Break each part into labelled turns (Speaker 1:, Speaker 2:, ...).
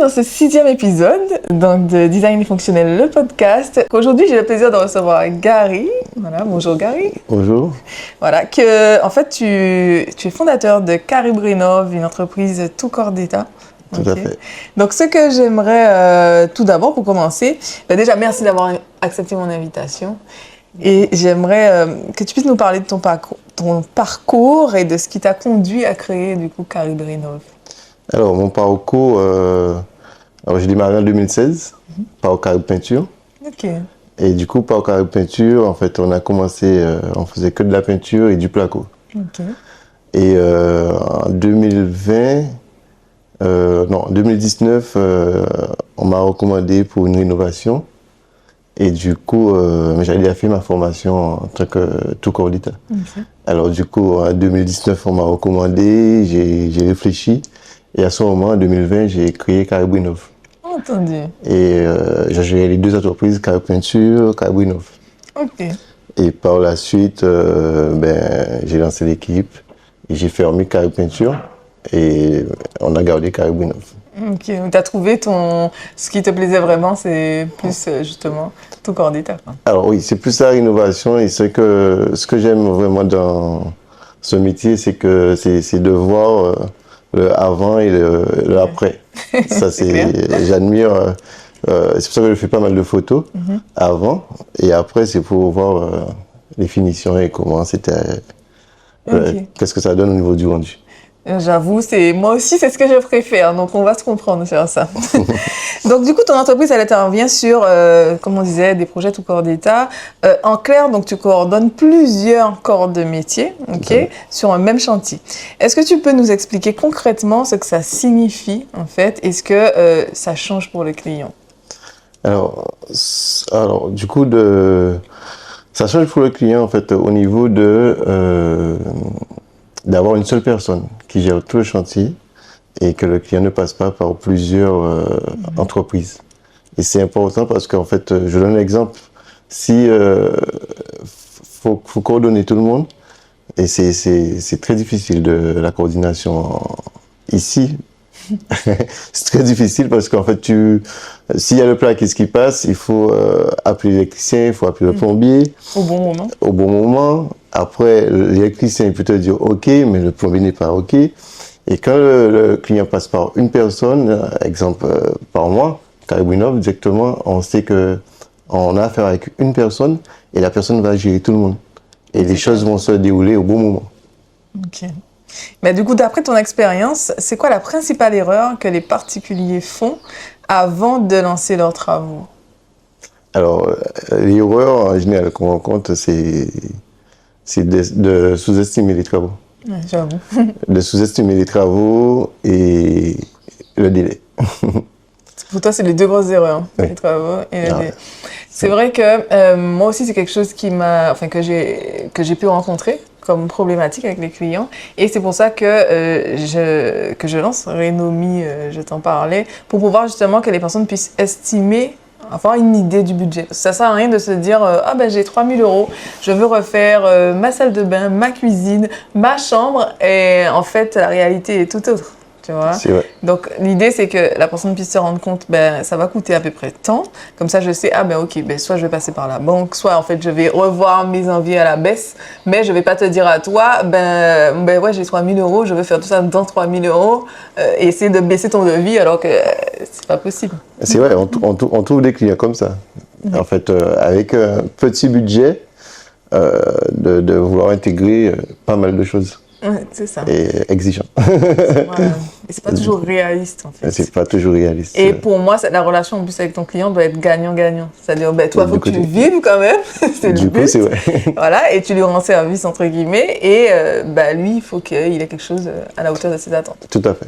Speaker 1: dans ce 6e épisode donc, de Design Fonctionnel, le podcast. Aujourd'hui, j'ai le plaisir de recevoir Gary. Voilà, bonjour Gary.
Speaker 2: Bonjour.
Speaker 1: Voilà, en fait, tu es fondateur de Caribrinov, une entreprise tout corps d'État.
Speaker 2: Tout à fait.
Speaker 1: Donc, ce que j'aimerais tout d'abord, pour commencer, déjà, merci d'avoir accepté mon invitation. Et j'aimerais que tu puisses nous parler de ton parcours et de ce qui t'a conduit à créer, du coup, Caribrinov.
Speaker 2: Alors, mon parcours, j'ai démarré en 2016 par Carib Peinture.
Speaker 1: Ok.
Speaker 2: Et du coup, par Carib Peinture, en fait, on a commencé, on faisait que de la peinture et du placo.
Speaker 1: Ok.
Speaker 2: Et en 2019, on m'a recommandé pour une rénovation. Et du coup, j'avais déjà fait ma formation en tant que tout corps d'État.
Speaker 1: Okay.
Speaker 2: Alors du coup, en 2019, on m'a recommandé, j'ai réfléchi. Et à ce moment, en 2020, j'ai créé Caribrinov.
Speaker 1: Entendu.
Speaker 2: Et j'ai géré les deux entreprises, Carib Peinture, Caribrinov.
Speaker 1: Ok.
Speaker 2: Et par la suite, j'ai lancé l'équipe et j'ai fermé Carib Peinture et on a gardé Caribrinov.
Speaker 1: Ok, tu as trouvé ce qui te plaisait vraiment, c'est plus justement tout corps d'État.
Speaker 2: Alors oui, c'est plus la rénovation et ce que j'aime vraiment dans ce métier, c'est que c'est de voir le avant et le après. Ça, j'admire. C'est pour ça que je fais pas mal de photos avant et après, c'est pour voir les finitions et comment c'était. Qu'est-ce que ça donne au niveau du rendu.
Speaker 1: J'avoue, moi aussi, c'est ce que je préfère. Donc, on va se comprendre sur ça. Donc, du coup, ton entreprise, elle intervient sur, comme on disait, des projets tout corps d'État. En clair, donc, tu coordonnes plusieurs corps de métier, sur un même chantier. Est-ce que tu peux nous expliquer concrètement ce que ça signifie, en fait, et ce que ça change pour le client?
Speaker 2: Alors, du coup, ça change pour le client, en fait, au niveau d'avoir une seule personne qui gère tout le chantier et que le client ne passe pas par plusieurs entreprises. Et c'est important parce qu'en fait, je donne un exemple, faut coordonner tout le monde et c'est très difficile de la coordination ici. C'est très difficile parce qu'en fait, s'il y a le plaquiste qui passe, il faut appeler l'électricien, il faut appeler le plombier.
Speaker 1: Au bon moment.
Speaker 2: Au bon moment. Après, l'électricien peut te dire OK, mais le plombier n'est pas OK. Et quand le client passe par une personne, exemple par mois, Caribrinov, directement, on sait qu'on a affaire avec une personne et la personne va gérer tout le monde. Et les choses vont se dérouler au bon moment.
Speaker 1: Ok. Mais du coup, d'après ton expérience, c'est quoi la principale erreur que les particuliers font avant de lancer leurs travaux? Alors,
Speaker 2: l'erreur en général qu'on rencontre, c'est de sous-estimer les travaux.
Speaker 1: Ouais, j'avoue.
Speaker 2: De sous-estimer les travaux et le délai.
Speaker 1: Pour toi, c'est les deux grosses erreurs, les travaux et le délai. C'est vrai que moi aussi, c'est quelque chose que j'ai pu rencontrer comme problématique avec les clients. Et c'est pour ça que je lance Renomi, je t'en parlais, pour pouvoir justement que les personnes puissent estimer, avoir une idée du budget. Ça sert à rien de se dire j'ai 3 000 €, je veux refaire ma salle de bain, ma cuisine, ma chambre, et en fait la réalité est tout autre. Tu vois?
Speaker 2: C'est vrai.
Speaker 1: Donc l'idée c'est que la personne puisse se rendre compte, ça va coûter à peu près tant, comme ça je sais, soit je vais passer par la banque, soit en fait je vais revoir mes envies à la baisse, mais je vais pas te dire à toi, j'ai 3 000 €, je veux faire tout ça dans 3 000 €, et essayer de baisser ton devis alors que c'est pas possible.
Speaker 2: C'est vrai, on trouve des clients comme ça. En fait, avec un petit budget, de vouloir intégrer pas mal de choses.
Speaker 1: Ouais, c'est ça.
Speaker 2: Et exigeant.
Speaker 1: Et c'est pas toujours réaliste, en fait.
Speaker 2: C'est pas toujours réaliste.
Speaker 1: Et pour moi, la relation en plus avec ton client doit être gagnant-gagnant. C'est-à-dire, toi, il faut que tu vives quand même. C'est le but.
Speaker 2: Du coup, c'est vrai.
Speaker 1: Voilà, et tu lui rends service, entre guillemets. Et lui, il faut qu'il ait quelque chose à la hauteur de ses attentes.
Speaker 2: Tout à fait.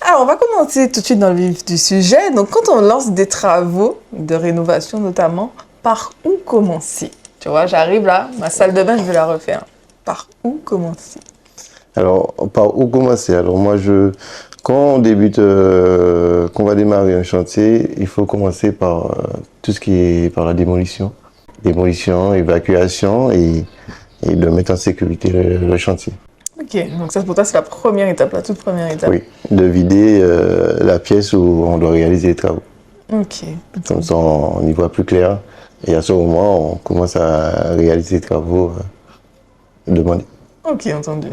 Speaker 1: Alors, on va commencer tout de suite dans le vif du sujet. Donc, quand on lance des travaux de rénovation, notamment, par où commencer? Tu vois, j'arrive là, ma salle de bain, je vais la refaire. Par où commencer?
Speaker 2: Alors, par où commencer? Alors, moi, quand on débute, qu'on va démarrer un chantier, il faut commencer par tout ce qui est par la démolition. Démolition, évacuation et de mettre en sécurité le chantier.
Speaker 1: Ok, donc ça pour toi, c'est la première étape, la toute première étape.
Speaker 2: Oui. de vider la pièce où on doit réaliser les travaux.
Speaker 1: Ok.
Speaker 2: Comme ça, on y voit plus clair. Et à ce moment, on commence à réaliser les travaux demandés.
Speaker 1: Ok, entendu.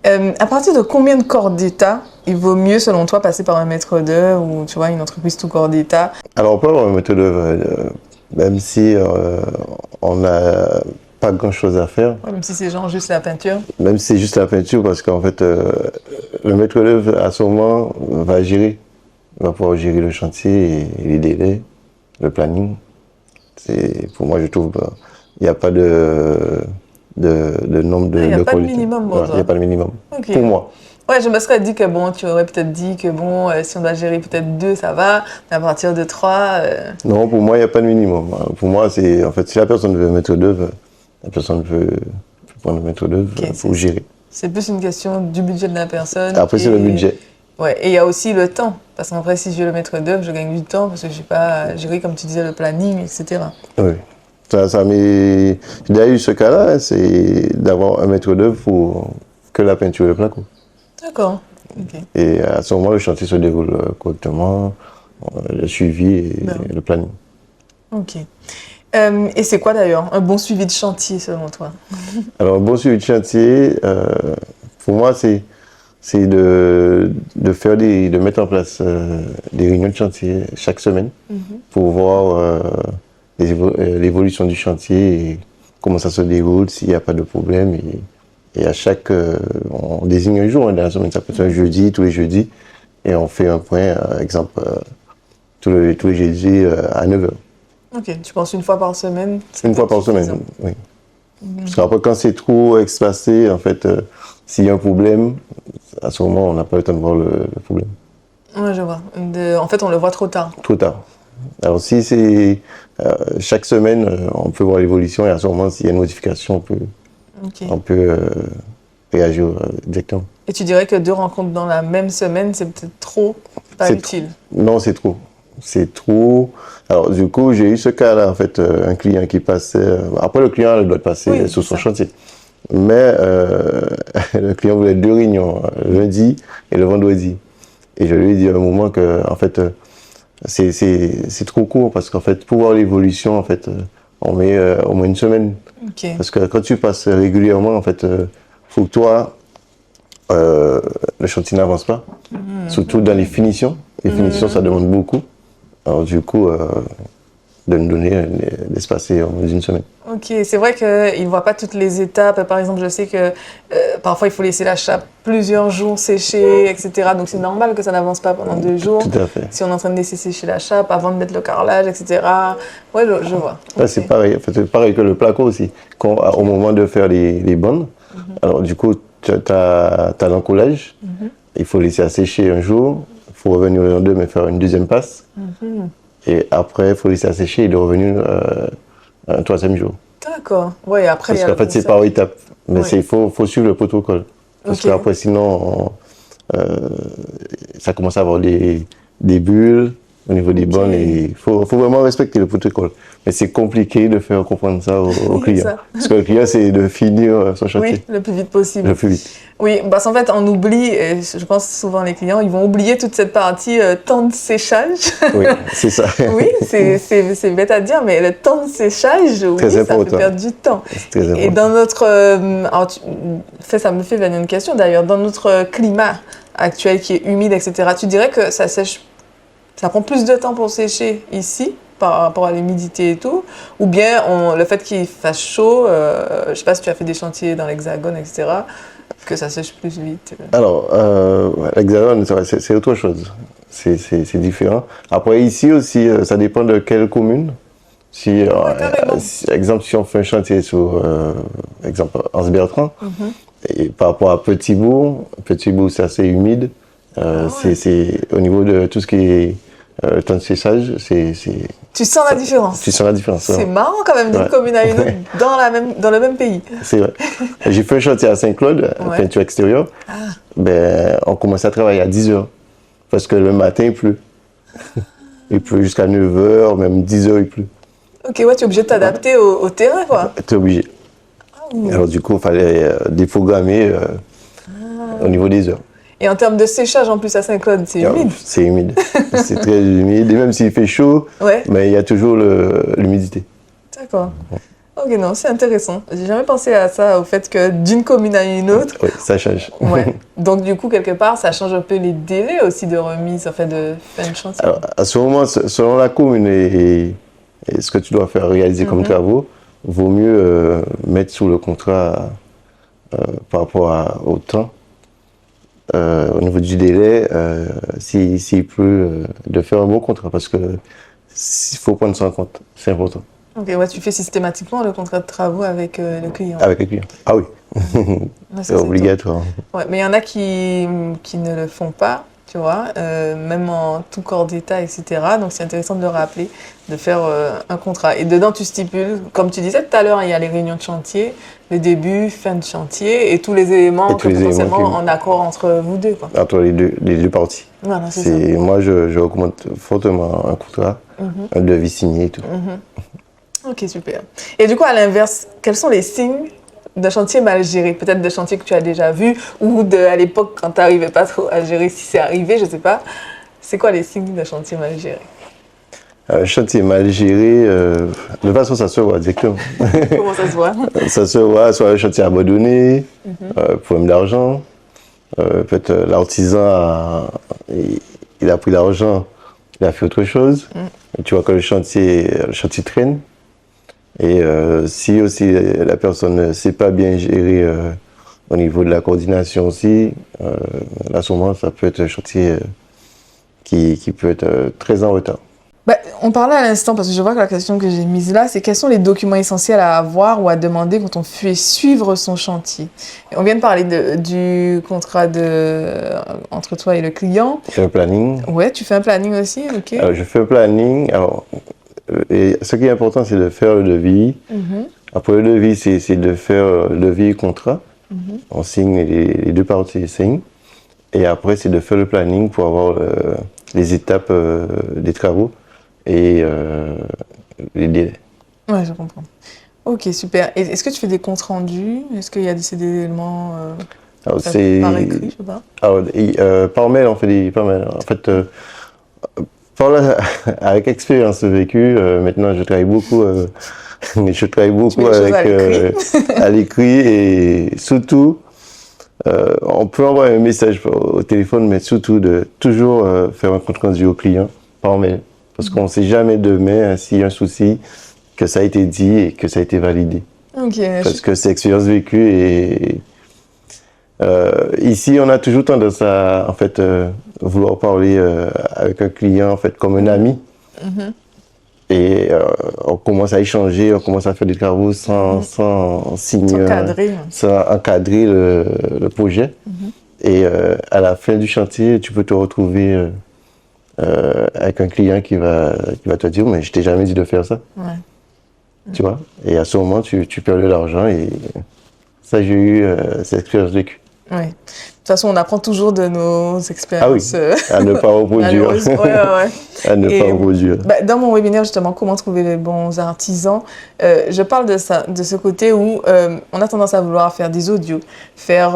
Speaker 1: À partir de combien de corps d'État il vaut mieux, selon toi, passer par un maître d'œuvre ou, tu vois, une entreprise tout corps d'État?
Speaker 2: Alors, on peut avoir un maître d'œuvre, même si on n'a pas grand-chose à faire.
Speaker 1: Ouais, même si c'est genre juste la peinture.
Speaker 2: Même si c'est juste la peinture, parce qu'en fait, le maître d'œuvre, à ce moment, va gérer. Il va pouvoir gérer le chantier, et les délais, le planning. Pour moi, je trouve qu'il n'y a pas de nombre de qualité. Il n'y
Speaker 1: a pas de minimum pour toi.
Speaker 2: Il n'y a pas de minimum.
Speaker 1: Okay.
Speaker 2: Pour moi.
Speaker 1: Ouais, je me serais dit que bon, tu aurais peut-être dit que bon, si on doit gérer peut-être 2, ça va, mais à partir de 3...
Speaker 2: Non, pour moi, il n'y a pas de minimum. Pour moi, c'est en fait, si la personne veut maître d'œuvre, la personne peut prendre le maître d'œuvre pour gérer.
Speaker 1: C'est plus une question du budget de la personne.
Speaker 2: Après, c'est le budget.
Speaker 1: Ouais, et il y a aussi le temps. Parce qu'en vrai, si je veux le maître d'œuvre, je gagne du temps parce que je n'ai pas géré, comme tu disais, le planning, etc.
Speaker 2: Oui. Ça m'est... J'ai déjà eu ce cas-là, c'est d'avoir un maître d'œuvre pour que la peinture et le placo.
Speaker 1: D'accord. Okay.
Speaker 2: Et à ce moment, le chantier se déroule correctement, le suivi et le planning.
Speaker 1: Ok. Et c'est quoi d'ailleurs un bon suivi de chantier selon toi?
Speaker 2: Alors, un bon suivi de chantier, pour moi, c'est de mettre en place des réunions de chantier chaque semaine pour voir l'évolution du chantier et comment ça se déroule, s'il n'y a pas de problème. Et à chaque... on désigne un jour dans la semaine, ça peut être un jeudi, tous les jeudis, et on fait un point, exemple, tous les jeudis à 9h.
Speaker 1: Ok, tu penses une fois par semaine?
Speaker 2: Une fois par semaine, oui. Parce qu'après, quand c'est trop espacé, en fait, s'il y a un problème, à ce moment, on n'a pas le temps de voir le problème.
Speaker 1: Oui, je vois. En fait, on le voit trop tard.
Speaker 2: Trop tard. Alors, si c'est chaque semaine, on peut voir l'évolution, et à ce moment, s'il y a une modification, on peut réagir directement.
Speaker 1: Et tu dirais que 2 rencontres dans la même semaine, c'est peut-être trop, pas utile?
Speaker 2: Non, c'est trop. C'est trop. Alors, du coup, j'ai eu ce cas-là, en fait, un client qui passait... après, le client doit passer sur son chantier. Mais le client voulait 2 réunions, lundi et le vendredi. Et je lui ai dit à un moment que, en fait, c'est trop court parce qu'en fait, pour voir l'évolution, en fait, on met au moins une semaine.
Speaker 1: Okay.
Speaker 2: Parce que quand tu passes régulièrement, en fait, faut que toi, le chantier n'avance pas. Surtout dans les finitions. Les finitions, ça demande beaucoup. Alors du coup, de nous donner l'espace en moins d'une semaine.
Speaker 1: Ok, c'est vrai qu'ils ne voient pas toutes les étapes. Par exemple, je sais que parfois il faut laisser la chape plusieurs jours sécher, etc. Donc c'est normal que ça n'avance pas pendant 2 jours.
Speaker 2: Tout à fait.
Speaker 1: Si on est en train de laisser sécher la chape avant de mettre le carrelage, etc. Ouais, je vois.
Speaker 2: Okay. C'est pareil. En fait, c'est pareil que le placo aussi. Au moment de faire les bandes, alors du coup, tu as l'encollage. Il faut laisser sécher un jour. Il faut revenir le lendemain et faire une deuxième passe. Et après, il faut laisser sécher et de revenir un 3e jour.
Speaker 1: D'accord. Ouais, après,
Speaker 2: parce qu'en fait, c'est par étapes. Mais il faut suivre le protocole. Parce qu'après, sinon, ça commence à avoir des bulles au niveau des bandes. Et il faut vraiment respecter le protocole. Mais c'est compliqué de faire comprendre ça au client. Parce que le client, c'est de finir son chantier.
Speaker 1: Oui, le plus vite possible.
Speaker 2: Le plus vite.
Speaker 1: Oui, parce qu'en fait, on oublie, et je pense souvent les clients, ils vont oublier toute cette partie temps de séchage.
Speaker 2: Oui, c'est ça.
Speaker 1: Oui, c'est bête à dire, mais le temps de séchage, oui, ça fait perdre du temps.
Speaker 2: C'est très important.
Speaker 1: Et dans notre... ça me fait venir une question d'ailleurs. Dans notre climat actuel qui est humide, etc., tu dirais que ça sèche... Ça prend plus de temps pour sécher ici par rapport à l'humidité et tout, ou bien le fait qu'il fasse chaud, je ne sais pas si tu as fait des chantiers dans l'Hexagone, etc., que ça sèche plus vite.
Speaker 2: Alors, l'Hexagone, c'est autre chose. C'est différent. Après, ici aussi, ça dépend de quelle commune. Exemple, si on fait un chantier sur, exemple, Anse-Bertrand, et par rapport à Petit-Bourg, c'est assez humide. C'est au niveau de tout ce qui est le temps de séchage,
Speaker 1: Tu sens la différence.
Speaker 2: Tu sens la différence.
Speaker 1: C'est marrant quand même d'une commune à une autre dans le même pays.
Speaker 2: C'est vrai. J'ai fait un chantier à Saint-Claude, peinture extérieure. On commençait à travailler à 10h. Parce que le matin, il pleut. Il pleut jusqu'à 9h, même 10h, il pleut.
Speaker 1: Ok, ouais, tu es obligé de t'adapter au terrain, quoi.
Speaker 2: Tu es obligé. Alors du coup, il fallait déprogrammer au niveau des heures.
Speaker 1: Et en termes de séchage, en plus, à Saint-Claude, c'est humide.
Speaker 2: C'est humide. C'est très humide. Et même s'il fait chaud, mais il y a toujours l'humidité.
Speaker 1: D'accord. Ok, non, c'est intéressant. J'ai jamais pensé à ça, au fait que d'une commune à une autre...
Speaker 2: Oui, ça change.
Speaker 1: Ouais. Donc, du coup, quelque part, ça change un peu les délais aussi de remise, en fait, de fin de chantier.
Speaker 2: Alors, à ce moment, selon la commune et ce que tu dois faire réaliser comme travaux, vaut mieux mettre sous le contrat par rapport au temps. Au niveau du délai, s'il peut, de faire un bon contrat, parce qu'il faut prendre ça en compte, c'est important.
Speaker 1: Ok, ouais, tu fais systématiquement le contrat de travaux avec le client.
Speaker 2: Avec le client, ah oui, c'est obligatoire.
Speaker 1: Ouais, mais il y en a qui ne le font pas, tu vois, même en tout corps d'état, etc. Donc c'est intéressant de le rappeler, de faire un contrat. Et dedans, tu stipules, comme tu disais tout à l'heure, il y a les réunions de chantier, le début, fin de chantier, et tous les éléments potentiellement en accord entre vous deux, quoi.
Speaker 2: Entre les deux parties.
Speaker 1: Voilà, c'est ça.
Speaker 2: Moi, je recommande fortement un contrat, un devis signé et tout.
Speaker 1: Ok, super. Et du coup, à l'inverse, quels sont les signes d'un chantier mal géré? Peut-être de chantiers que tu as déjà vus ou à l'époque quand tu n'arrivais pas trop à gérer, si c'est arrivé, je ne sais pas. C'est quoi les signes d'un chantier mal géré?
Speaker 2: Un chantier mal géré, de toute façon, ça se voit directement.
Speaker 1: Comment ça se voit? Ça
Speaker 2: se voit, soit un chantier abandonné, problème d'argent. Peut-être l'artisan, il a pris l'argent, il a fait autre chose. Tu vois que le chantier traîne. Et si aussi la personne ne sait pas bien gérer au niveau de la coordination aussi, à ce moment, ça peut être un chantier qui peut être très en retard.
Speaker 1: Bah, on parlait à l'instant, parce que je vois que la question que j'ai mise là, c'est quels sont les documents essentiels à avoir ou à demander quand on fait suivre son chantier. Et on vient de parler du contrat entre toi et le client.
Speaker 2: Je fais un planning.
Speaker 1: Ouais, tu fais un planning aussi, ok.
Speaker 2: Alors, je fais un planning. Alors, et ce qui est important, c'est de faire le devis. Après le devis, c'est de faire le devis et contrat. On signe, les deux parties signent. Et après, c'est de faire le planning pour avoir les étapes des travaux et les délais.
Speaker 1: Ouais, je comprends. Ok, super. Et est-ce que tu fais des comptes rendus? Est-ce qu'il y a des éléments par écrit, je sais pas?
Speaker 2: Par mail, on fait par mail. En fait, avec expérience vécue, maintenant je travaille beaucoup à l'écrit et surtout, on peut envoyer un message au téléphone, mais surtout de toujours faire un compte rendu au client par mail. Parce qu'on ne sait jamais demain s'il y a un souci, que ça a été dit et que ça a été validé.
Speaker 1: Okay,
Speaker 2: parce que c'est expérience vécue et ici on a toujours tendance à en fait vouloir parler avec un client en fait comme un ami. Et on commence à échanger, on commence à faire des travaux sans signer, sans encadrer le projet. Et à la fin du chantier, tu peux te retrouver avec un client qui va te dire « mais je t'ai jamais dit de faire ça ». Tu vois? Et à ce moment, tu perds de l'argent et ça, j'ai eu cette expérience vécue.
Speaker 1: Oui. De toute façon, on apprend toujours de nos expériences.
Speaker 2: Ah oui, à ne pas reproduire. À ne pas reproduire.
Speaker 1: Bah, dans mon webinaire, justement, comment trouver les bons artisans, je parle de ça, de ce côté où on a tendance à vouloir faire des audios, faire,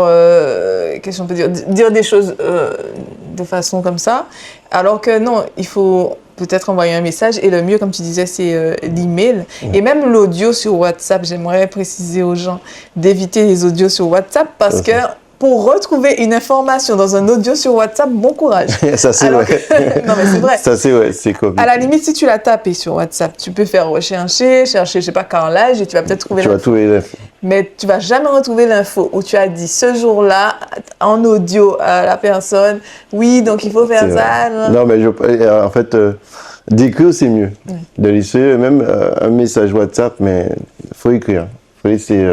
Speaker 1: qu'est-ce qu'on peut dire des choses de façon comme ça, alors que non, il faut peut-être envoyer un message et le mieux, comme tu disais, c'est l'email. Et même l'audio sur WhatsApp, j'aimerais préciser aux gens d'éviter les audios sur WhatsApp parce que pour retrouver une information dans un audio sur WhatsApp, bon courage.
Speaker 2: Ça, c'est vrai.
Speaker 1: Non, mais c'est vrai.
Speaker 2: Ça, c'est vrai, c'est compliqué.
Speaker 1: À la limite, si tu l'as tapé sur WhatsApp, tu peux faire chercher, je sais pas, carrelage, et tu vas peut-être trouver l'info. Tu vas trouver l'info. Mais tu vas jamais retrouver l'info où tu as dit ce jour-là, en audio, à la personne, oui, donc il faut faire ça.
Speaker 2: Non, mais en fait, d'écrire, c'est mieux. De laisser même un message WhatsApp, mais il faut écrire. Faut laisser,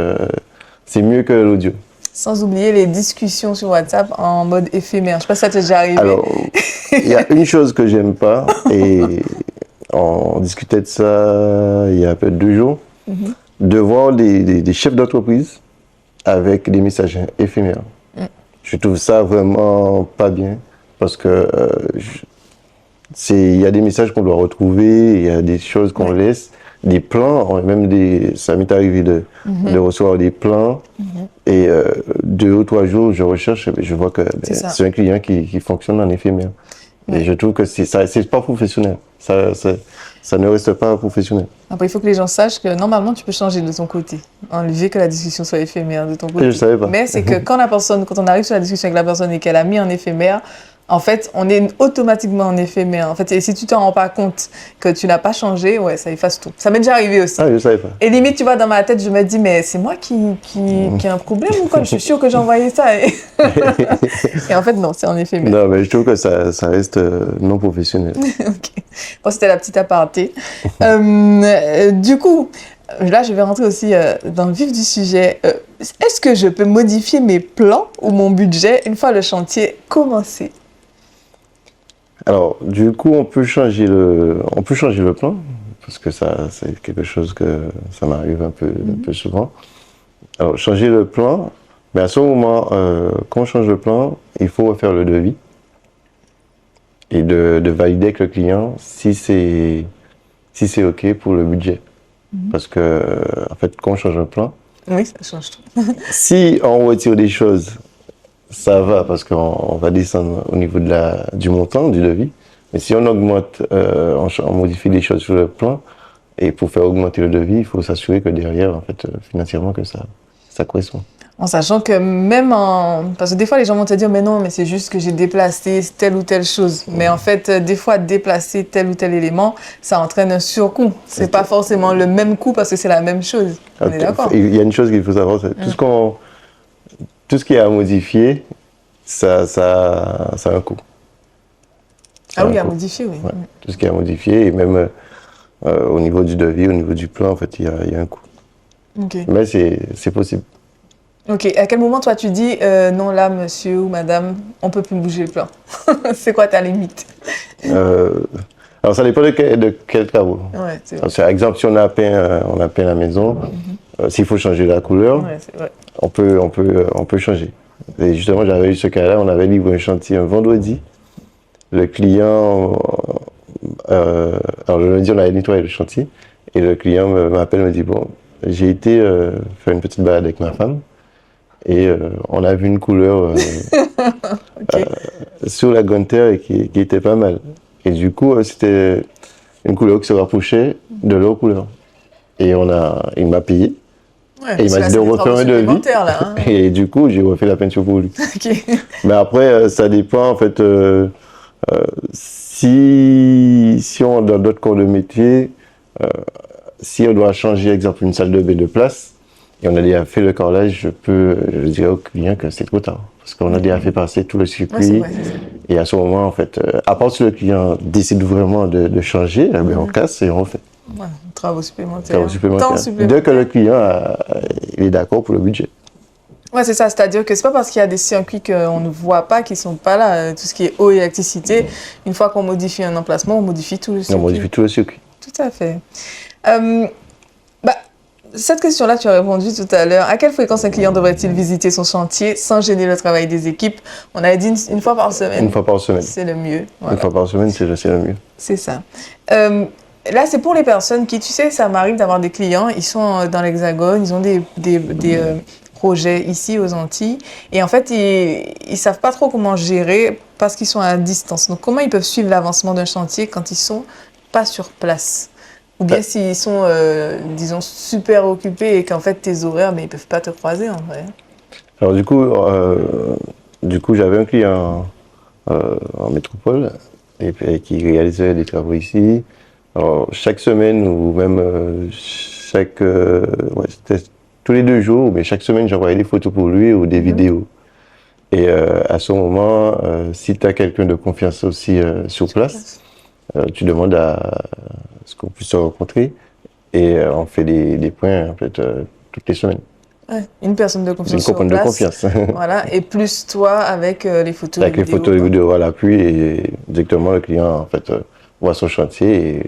Speaker 2: c'est mieux que l'audio.
Speaker 1: Sans oublier les discussions sur WhatsApp en mode éphémère. Je ne sais pas si ça t'est déjà arrivé.
Speaker 2: Alors, il y a une chose que j'aime pas, et on discutait de ça il y a à peu de 2 jours, de voir des chefs d'entreprise avec des messages éphémères. Je trouve ça vraiment pas bien, parce que il y a des messages qu'on doit retrouver, il y a des choses qu'on laisse, des plans, même ça m'est arrivé de recevoir des plans et 2 ou 3 jours, je recherche et je vois que c'est un client qui fonctionne en éphémère. Et je trouve que c'est pas professionnel. Ça ne reste pas professionnel.
Speaker 1: Après, il faut que les gens sachent que normalement, tu peux changer de ton côté, enlever que la discussion soit éphémère de ton côté.
Speaker 2: Je savais pas.
Speaker 1: Mais c'est que quand on arrive sur la discussion avec la personne et qu'elle a mis en éphémère, en fait, on est automatiquement en éphémère. En fait, et si tu t'en rends pas compte que tu n'as pas changé, ouais, ça efface tout. Ça m'est déjà arrivé aussi.
Speaker 2: Ah, je savais pas.
Speaker 1: Et limite, tu vois, dans ma tête, je me dis, mais c'est moi qui a un problème ou quoi? Je suis sûre que j'ai envoyé ça. Et en fait, non, c'est en éphémère.
Speaker 2: Non, mais je trouve que ça reste non professionnel.
Speaker 1: Ok. Bon, c'était la petite aparté. Du coup, là, je vais rentrer aussi dans le vif du sujet. Est-ce que je peux modifier mes plans ou mon budget une fois le chantier commencé?
Speaker 2: Alors, du coup, on peut changer le plan, parce que c'est quelque chose que ça m'arrive un peu souvent. Alors, changer le plan, mais à ce moment, quand on change le plan, il faut refaire le devis et de valider avec le client si c'est OK pour le budget. Parce que, en fait, quand on change un plan,
Speaker 1: oui, ça change tout.
Speaker 2: si on retire des choses, ça va parce qu'on va descendre au niveau du montant du devis. Mais si on augmente, on modifie des choses sur le plan, et pour faire augmenter le devis, il faut s'assurer que derrière, en fait, financièrement, que ça correspond.
Speaker 1: En sachant que parce que des fois, les gens vont te dire, mais non, mais c'est juste que j'ai déplacé telle ou telle chose. Mais en fait, des fois, déplacer tel ou tel élément, ça entraîne un surcoût. C'est pas forcément le même coût parce que c'est la même chose. On est d'accord?
Speaker 2: Il y a une chose qu'il faut savoir, c'est tout ce qui est à modifier, ça a un coût.
Speaker 1: Ah oui, à modifier, oui.
Speaker 2: Ouais, tout ce qui est à modifier, et même au niveau du devis, au niveau du plan, en fait, il y a un coût.
Speaker 1: Okay.
Speaker 2: Mais c'est possible.
Speaker 1: Ok. À quel moment, toi, tu dis, non, là, monsieur ou madame, on peut plus bouger le plan? C'est quoi ta limite?
Speaker 2: Alors, ça dépend de quel travaux.
Speaker 1: Ouais, c'est
Speaker 2: vrai. Par exemple, si on a peint la maison, s'il faut changer la couleur,
Speaker 1: ouais, c'est vrai.
Speaker 2: on peut changer. Et justement, j'avais eu ce cas-là, on avait livré un chantier un vendredi. Le client, alors le lundi, on avait nettoyé le chantier, et le client m'appelle, me dit, bon, j'ai été faire une petite balade avec ma femme, et on a vu une couleur
Speaker 1: Okay.
Speaker 2: sur la gontière qui était pas mal. Et du coup, c'était une couleur qui se rapprochait de leur couleur. Et il m'a payé.
Speaker 1: Ouais,
Speaker 2: et il m'a dit de refaire un devis.
Speaker 1: Là, hein.
Speaker 2: Et du coup, j'ai refait la peinture pour lui.
Speaker 1: Okay.
Speaker 2: Mais après, ça dépend, en fait, si on dans d'autres corps de métier, si on doit changer, exemple, une salle de bain de place, et on a déjà fait le carrelage, je dirais au client que c'est trop tard. Parce qu'on a déjà fait passer tout le circuit.
Speaker 1: Ouais, c'est vrai.
Speaker 2: Et à ce moment, en fait, à part si le client décide vraiment de changer, on casse et on refait.
Speaker 1: Ouais, travaux supplémentaires.
Speaker 2: Travaux supplémentaires.
Speaker 1: Temps supplémentaire.
Speaker 2: Dès que le client il est d'accord pour le budget.
Speaker 1: Ouais, c'est ça. C'est-à-dire que c'est pas parce qu'il y a des circuits qu'on ne voit pas, qui sont pas là. Tout ce qui est eau et électricité, une fois qu'on modifie un emplacement, on modifie tout le circuit.
Speaker 2: On modifie tout le circuit.
Speaker 1: Tout à fait. Cette question-là, tu as répondu tout à l'heure. À quelle fréquence un client devrait-il visiter son chantier sans gêner le travail des équipes? On avait dit une fois par semaine.
Speaker 2: Une fois par semaine.
Speaker 1: C'est le mieux. Voilà.
Speaker 2: Une fois par semaine, c'est le mieux.
Speaker 1: C'est ça. Là, c'est pour les personnes qui, tu sais, ça m'arrive d'avoir des clients, ils sont dans l'Hexagone, ils ont des projets ici aux Antilles, et en fait, ils savent pas trop comment gérer parce qu'ils sont à distance. Donc, comment ils peuvent suivre l'avancement d'un chantier quand ils sont pas sur place? Ou bien s'ils sont, disons, super occupés et qu'en fait, tes horaires, mais ils peuvent pas te croiser, en vrai.
Speaker 2: Alors, du coup, j'avais un client en métropole et qui réalisait des travaux ici. Alors, chaque semaine ou même c'était tous les 2 jours, mais chaque semaine, j'envoyais des photos pour lui ou des vidéos. Et à ce moment, si tu as quelqu'un de confiance aussi sur place, tu demandes à ce qu'on puisse se rencontrer et on fait des points en fait toutes les semaines.
Speaker 1: Ouais, une personne de confiance.
Speaker 2: Une personne de confiance.
Speaker 1: Voilà, et plus toi avec les photos.
Speaker 2: Avec les photos et les vidéos à l'appui et directement le client en fait voit son chantier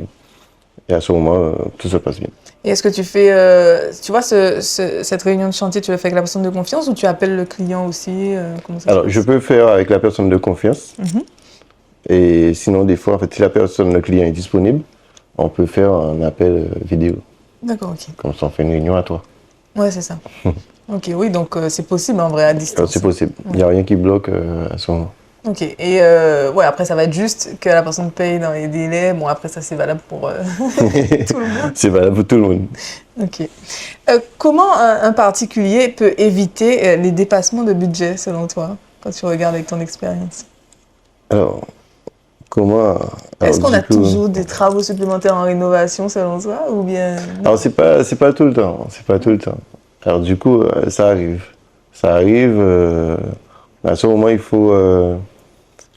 Speaker 2: et à ce moment tout se passe bien.
Speaker 1: Et est-ce que tu fais, tu vois, cette réunion de chantier, tu le fais avec la personne de confiance ou tu appelles le client aussi comment ça
Speaker 2: Alors, je peux faire avec la personne de confiance. Et sinon, des fois, en fait, si le client est disponible, on peut faire un appel vidéo.
Speaker 1: D'accord, ok.
Speaker 2: Comme ça, on fait une réunion à toi.
Speaker 1: Ouais, c'est ça. Ok, oui, donc c'est possible en vrai à distance.
Speaker 2: C'est possible. Il n'y a rien qui bloque à ce moment.
Speaker 1: Ok, et ouais, après ça va être juste que la personne paye dans les délais. Bon, après ça c'est valable pour tout le monde.
Speaker 2: C'est valable pour tout le monde.
Speaker 1: Ok. Comment un particulier peut éviter les dépassements de budget selon toi, quand tu regardes avec ton expérience?
Speaker 2: Alors, comment...
Speaker 1: Est-ce qu'on a toujours des travaux supplémentaires en rénovation selon toi ou bien...
Speaker 2: Alors, c'est pas tout le temps. C'est pas tout le temps. Alors, du coup, ça arrive. Ça arrive. À ce moment, il faut...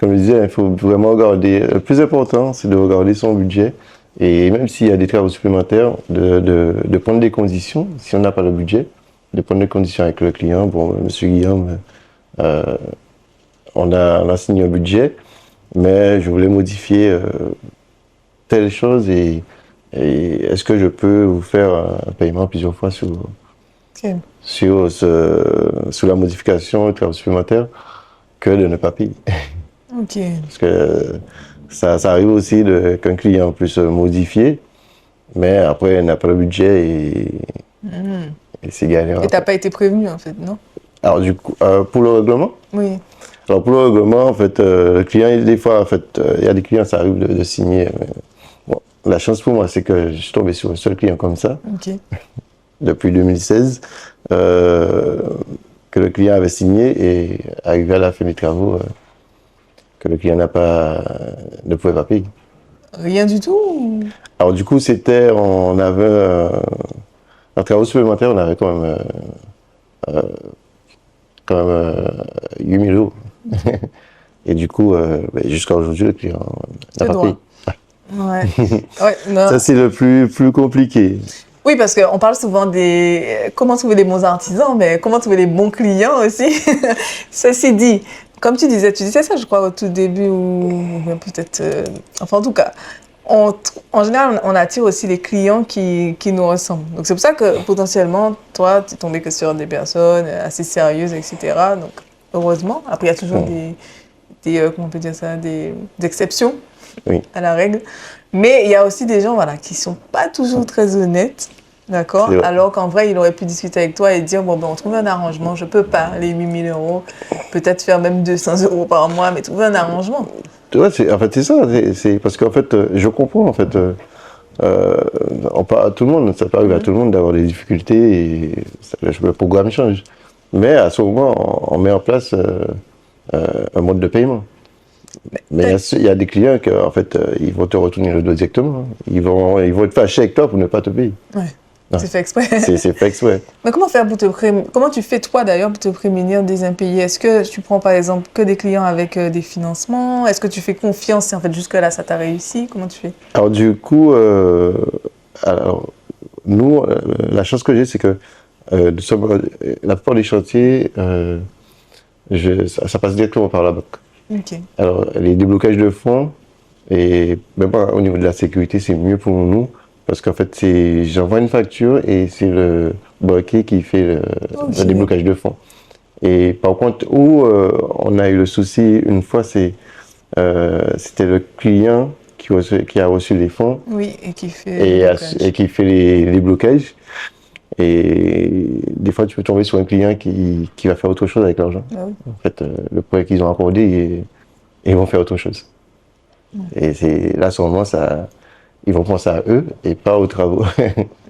Speaker 2: comme je disais, il faut vraiment regarder. Le plus important, c'est de regarder son budget. Et même s'il y a des travaux supplémentaires, de prendre des conditions, si on n'a pas le budget, de prendre des conditions avec le client. Bon, monsieur Guillaume, on a signé un budget, mais je voulais modifier telle chose et est-ce que je peux vous faire un paiement plusieurs fois sur la modification, le travail supplémentaire, que de ne pas payer.
Speaker 1: Ok.
Speaker 2: Parce que ça arrive aussi qu'un client puisse modifier, mais après, il n'a pas le budget et c'est galère.
Speaker 1: Et tu n'as pas été prévenu, en fait, non?
Speaker 2: Alors, du coup, pour le règlement?
Speaker 1: Oui.
Speaker 2: Alors, pour le règlement, en fait, le client, des fois, en fait, il y a des clients, ça arrive de signer. Mais, bon, la chance pour moi, c'est que je suis tombé sur un seul client comme ça, depuis 2016, que le client avait signé et arrivé à la fin des travaux, que le client ne pouvait pas payer.
Speaker 1: Rien du tout?
Speaker 2: Alors du coup, on avait un travaux supplémentaire, on avait quand même 8 000 euros. Et du coup, jusqu'à aujourd'hui, le client n'a pas payé.
Speaker 1: Ouais. Ouais, non.
Speaker 2: Ça, c'est le plus compliqué.
Speaker 1: Oui, parce qu'on parle souvent comment trouver des bons artisans, mais comment trouver des bons clients aussi. Ceci dit, comme tu disais ça, je crois, au tout début, ou bien peut-être... enfin, en tout cas, en général, on attire aussi les clients qui nous ressemblent. Donc, c'est pour ça que, potentiellement, toi, tu es tombé que sur des personnes assez sérieuses, etc. Donc, heureusement. Après, il y a toujours comment on peut dire ça, des exceptions à la règle. Mais il y a aussi des gens, voilà, qui sont pas toujours très honnêtes. D'accord? Alors qu'en vrai, il aurait pu discuter avec toi et dire, bon, ben, on trouve un arrangement, je peux pas, les 8 000 euros, peut-être faire même 200 euros par mois, mais trouver un arrangement.
Speaker 2: Ouais, en fait, c'est ça, c'est parce qu'en fait, je comprends, en fait, tout le monde, ça peut arriver à tout le monde d'avoir des difficultés et le programme change. Mais à ce moment, on met en place un mode de paiement. Mais il y a des clients qui, en fait, ils vont te retourner le dos directement. Ils vont être fâchés avec toi pour ne pas te payer.
Speaker 1: Ouais. C'est fait exprès.
Speaker 2: C'est fait exprès.
Speaker 1: Mais comment tu fais toi d'ailleurs pour te prémunir des impayés? Est-ce que tu prends par exemple que des clients avec des financements? Est-ce que tu fais confiance et en fait jusque-là ça t'a réussi? Comment tu fais?
Speaker 2: Alors du coup, nous, la chance que j'ai, c'est que la plupart des chantiers, ça passe directement par la banque.
Speaker 1: Okay.
Speaker 2: Alors les déblocages de fonds, et même au niveau de la sécurité, c'est mieux pour nous. Parce qu'en fait, j'envoie une facture et c'est le banquier qui fait le déblocage de fonds. Et par contre, où on a eu le souci une fois, c'était le client qui a reçu les fonds.
Speaker 1: Oui, et qui fait
Speaker 2: les blocages. Et des fois, tu peux tomber sur un client qui va faire autre chose avec l'argent.
Speaker 1: Ah oui.
Speaker 2: En fait, le projet qu'ils ont accordé, ils vont faire autre chose. Et là, à ce moment, ils vont penser à eux et pas aux travaux.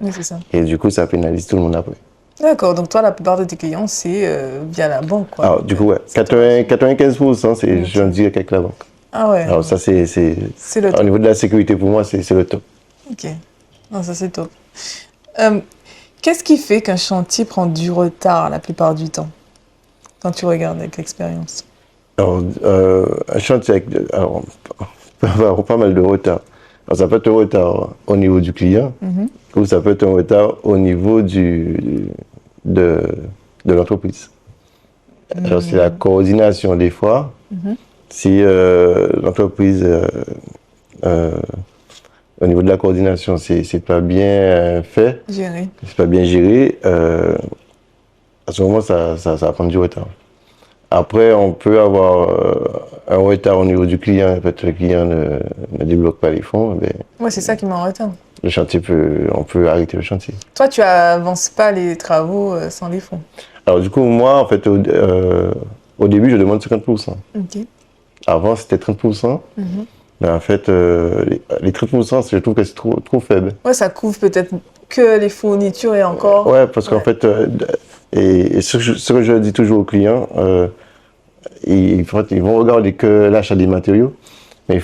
Speaker 1: Oui, c'est ça.
Speaker 2: Et du coup, ça pénalise tout le monde après.
Speaker 1: D'accord, donc toi, la plupart de tes clients, c'est via la banque, quoi.
Speaker 2: Alors, du coup, ouais, 95%, je viens de dire qu'avec la banque.
Speaker 1: Ah ouais.
Speaker 2: Alors, ça, c'est
Speaker 1: le top.
Speaker 2: Au niveau de la sécurité, pour moi, c'est le top.
Speaker 1: Ok. Non, ça, c'est top. Qu'est-ce qui fait qu'un chantier prend du retard la plupart du temps, quand tu regardes avec l'expérience?
Speaker 2: Alors, un chantier on peut avoir pas mal de retard. Alors, ça peut être un retard au niveau du client, ou ça peut être un retard au niveau de l'entreprise. Alors, c'est la coordination des fois. Si l'entreprise, au niveau de la coordination, c'est pas bien fait, c'est pas bien géré, à ce moment, ça va prendre du retard. Après, on peut avoir un retard au niveau du client. En fait, le client ne débloque pas les fonds. Mais
Speaker 1: Ouais, c'est ça qui m'en retient.
Speaker 2: le chantier on peut arrêter le chantier.
Speaker 1: Toi, tu avances pas les travaux sans les fonds.
Speaker 2: Alors, du coup, moi, en fait, au début, je demande 50%.
Speaker 1: Ok.
Speaker 2: Avant, c'était 30%. Mais en fait, les 30%, je trouve que c'est trop faible.
Speaker 1: Ouais, ça couvre peut-être que les fournitures et encore.
Speaker 2: Ouais, parce qu'en fait, et ce que je dis toujours aux clients, ils vont regarder que l'achat des matériaux. Mais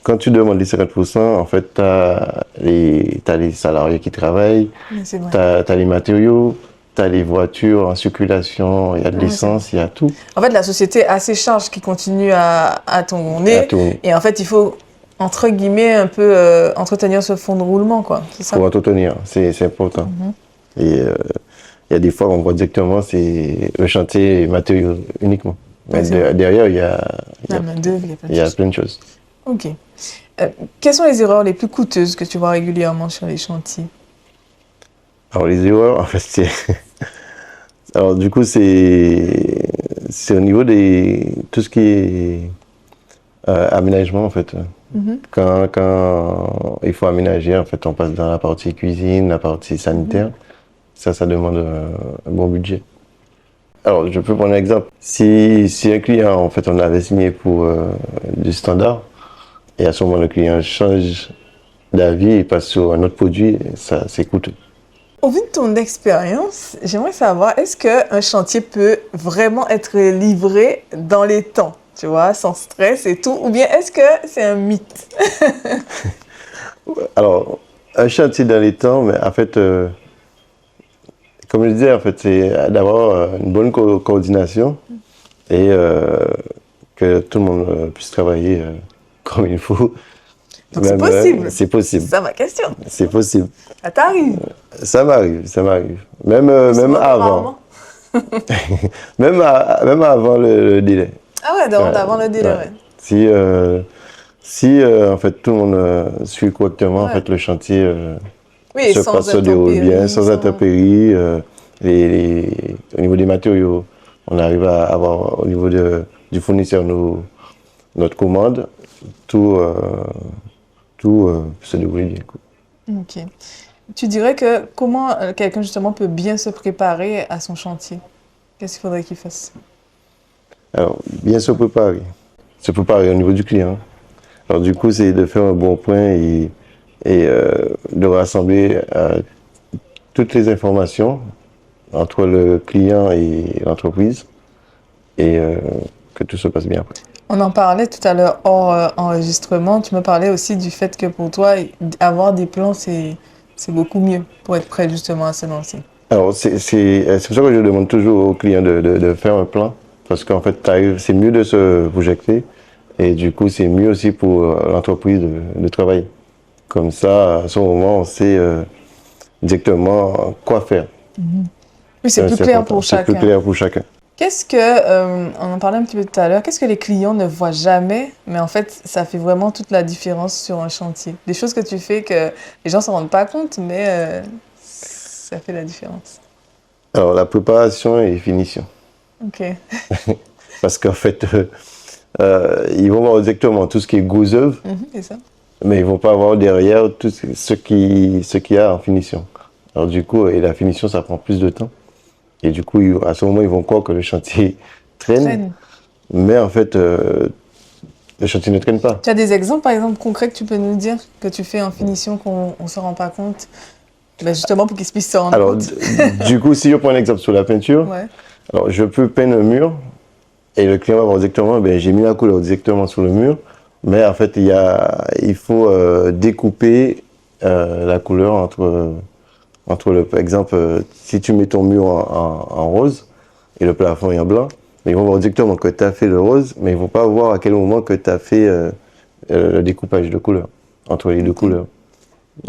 Speaker 2: quand tu demandes les 50%, en fait, t'as les salariés qui travaillent,
Speaker 1: C'est vrai.
Speaker 2: t'as les matériaux, t'as les voitures en circulation, il y a de l'essence, il y a tout.
Speaker 1: En fait, la société a ses charges qui continuent à tourner. Et en fait, il faut, entre guillemets, un peu entretenir ce fonds de roulement, quoi. C'est ça?
Speaker 2: Pour entretenir, c'est important. Et il y a des fois, on voit directement, c'est le chantier et matériaux uniquement. Mais derrière, il y a plein de choses.
Speaker 1: Ok. Quelles sont les erreurs les plus coûteuses que tu vois régulièrement sur les chantiers?
Speaker 2: Alors, les erreurs, en fait, c'est... Alors, du coup, c'est au niveau de tout ce qui est aménagement, en fait. Quand il faut aménager, en fait, on passe dans la partie cuisine, la partie sanitaire. Ça demande un bon budget. Alors, je peux prendre un exemple. Si un client, en fait, on avait signé pour du standard, et à ce moment, le client change d'avis, il passe sur un autre produit, ça, c'est coûteux.
Speaker 1: Au vu de ton expérience, j'aimerais savoir, est-ce qu'un chantier peut vraiment être livré dans les temps, tu vois, sans stress et tout, ou bien est-ce que c'est un mythe?
Speaker 2: Alors, un chantier dans les temps, mais en fait, comme je disais, en fait, c'est d'avoir une bonne coordination et que tout le monde puisse travailler comme il faut.
Speaker 1: Donc c'est possible.
Speaker 2: C'est possible.
Speaker 1: C'est ça ma question.
Speaker 2: C'est possible.
Speaker 1: Ça t'arrive?
Speaker 2: Ça m'arrive. Même avant. même avant le délai.
Speaker 1: Ah ouais, donc avant le délai, ouais.
Speaker 2: Si en fait tout le monde suit correctement, en fait le chantier se déroule bien, sans intempéries. Au niveau des matériaux, on arrive à avoir au niveau du fournisseur notre commande, tout se déroule bien.
Speaker 1: Ok. Tu dirais que comment quelqu'un justement peut bien se préparer à son chantier? Qu'est-ce qu'il faudrait qu'il fasse?
Speaker 2: Alors, bien se préparer au niveau du client. Alors du coup, c'est de faire un bon point et de rassembler toutes les informations entre le client et l'entreprise et que tout se passe bien après.
Speaker 1: On en parlait tout à l'heure hors enregistrement. Tu me parlais aussi du fait que pour toi, avoir des plans, c'est beaucoup mieux pour être prêt justement à se lancer.
Speaker 2: Alors, c'est pour ça que je demande toujours aux clients de faire un plan parce qu'en fait, c'est mieux de se projeter et du coup, c'est mieux aussi pour l'entreprise de travailler. Comme ça, à ce moment, on sait directement quoi faire.
Speaker 1: Oui, c'est plus clair pour chacun.
Speaker 2: C'est plus clair pour chacun.
Speaker 1: Qu'est-ce que, on en parlait un petit peu tout à l'heure, qu'est-ce que les clients ne voient jamais, mais en fait, ça fait vraiment toute la différence sur un chantier? Des choses que tu fais que les gens ne s'en rendent pas compte, mais ça fait la différence.
Speaker 2: Alors, la préparation et finition.
Speaker 1: Ok.
Speaker 2: Parce qu'en fait, ils vont voir exactement tout ce qui est gros œuvre,
Speaker 1: c'est ça.
Speaker 2: mais ils ne vont pas voir derrière tout ce qu'il y a en finition. Alors du coup, et la finition, ça prend plus de temps. Et du coup, à ce moment, ils vont croire que le chantier traîne. Mais en fait, le chantier ne traîne pas.
Speaker 1: Tu as des exemples, par exemple, concrets que tu peux nous dire, que tu fais en finition qu'on ne se rend pas compte? Ben justement, pour qu'ils puissent se rendre compte.
Speaker 2: Alors, du coup, si je prends un exemple sur la peinture, alors je peux peindre un mur et le client va voir directement, ben, j'ai mis la couleur directement sur le mur. Mais en fait, il faut découper la couleur entre par exemple, si tu mets ton mur en rose et le plafond est en blanc, mais ils vont voir directement que tu as fait le rose, mais ils ne vont pas voir à quel moment que tu as fait le découpage de couleurs, entre les deux couleurs.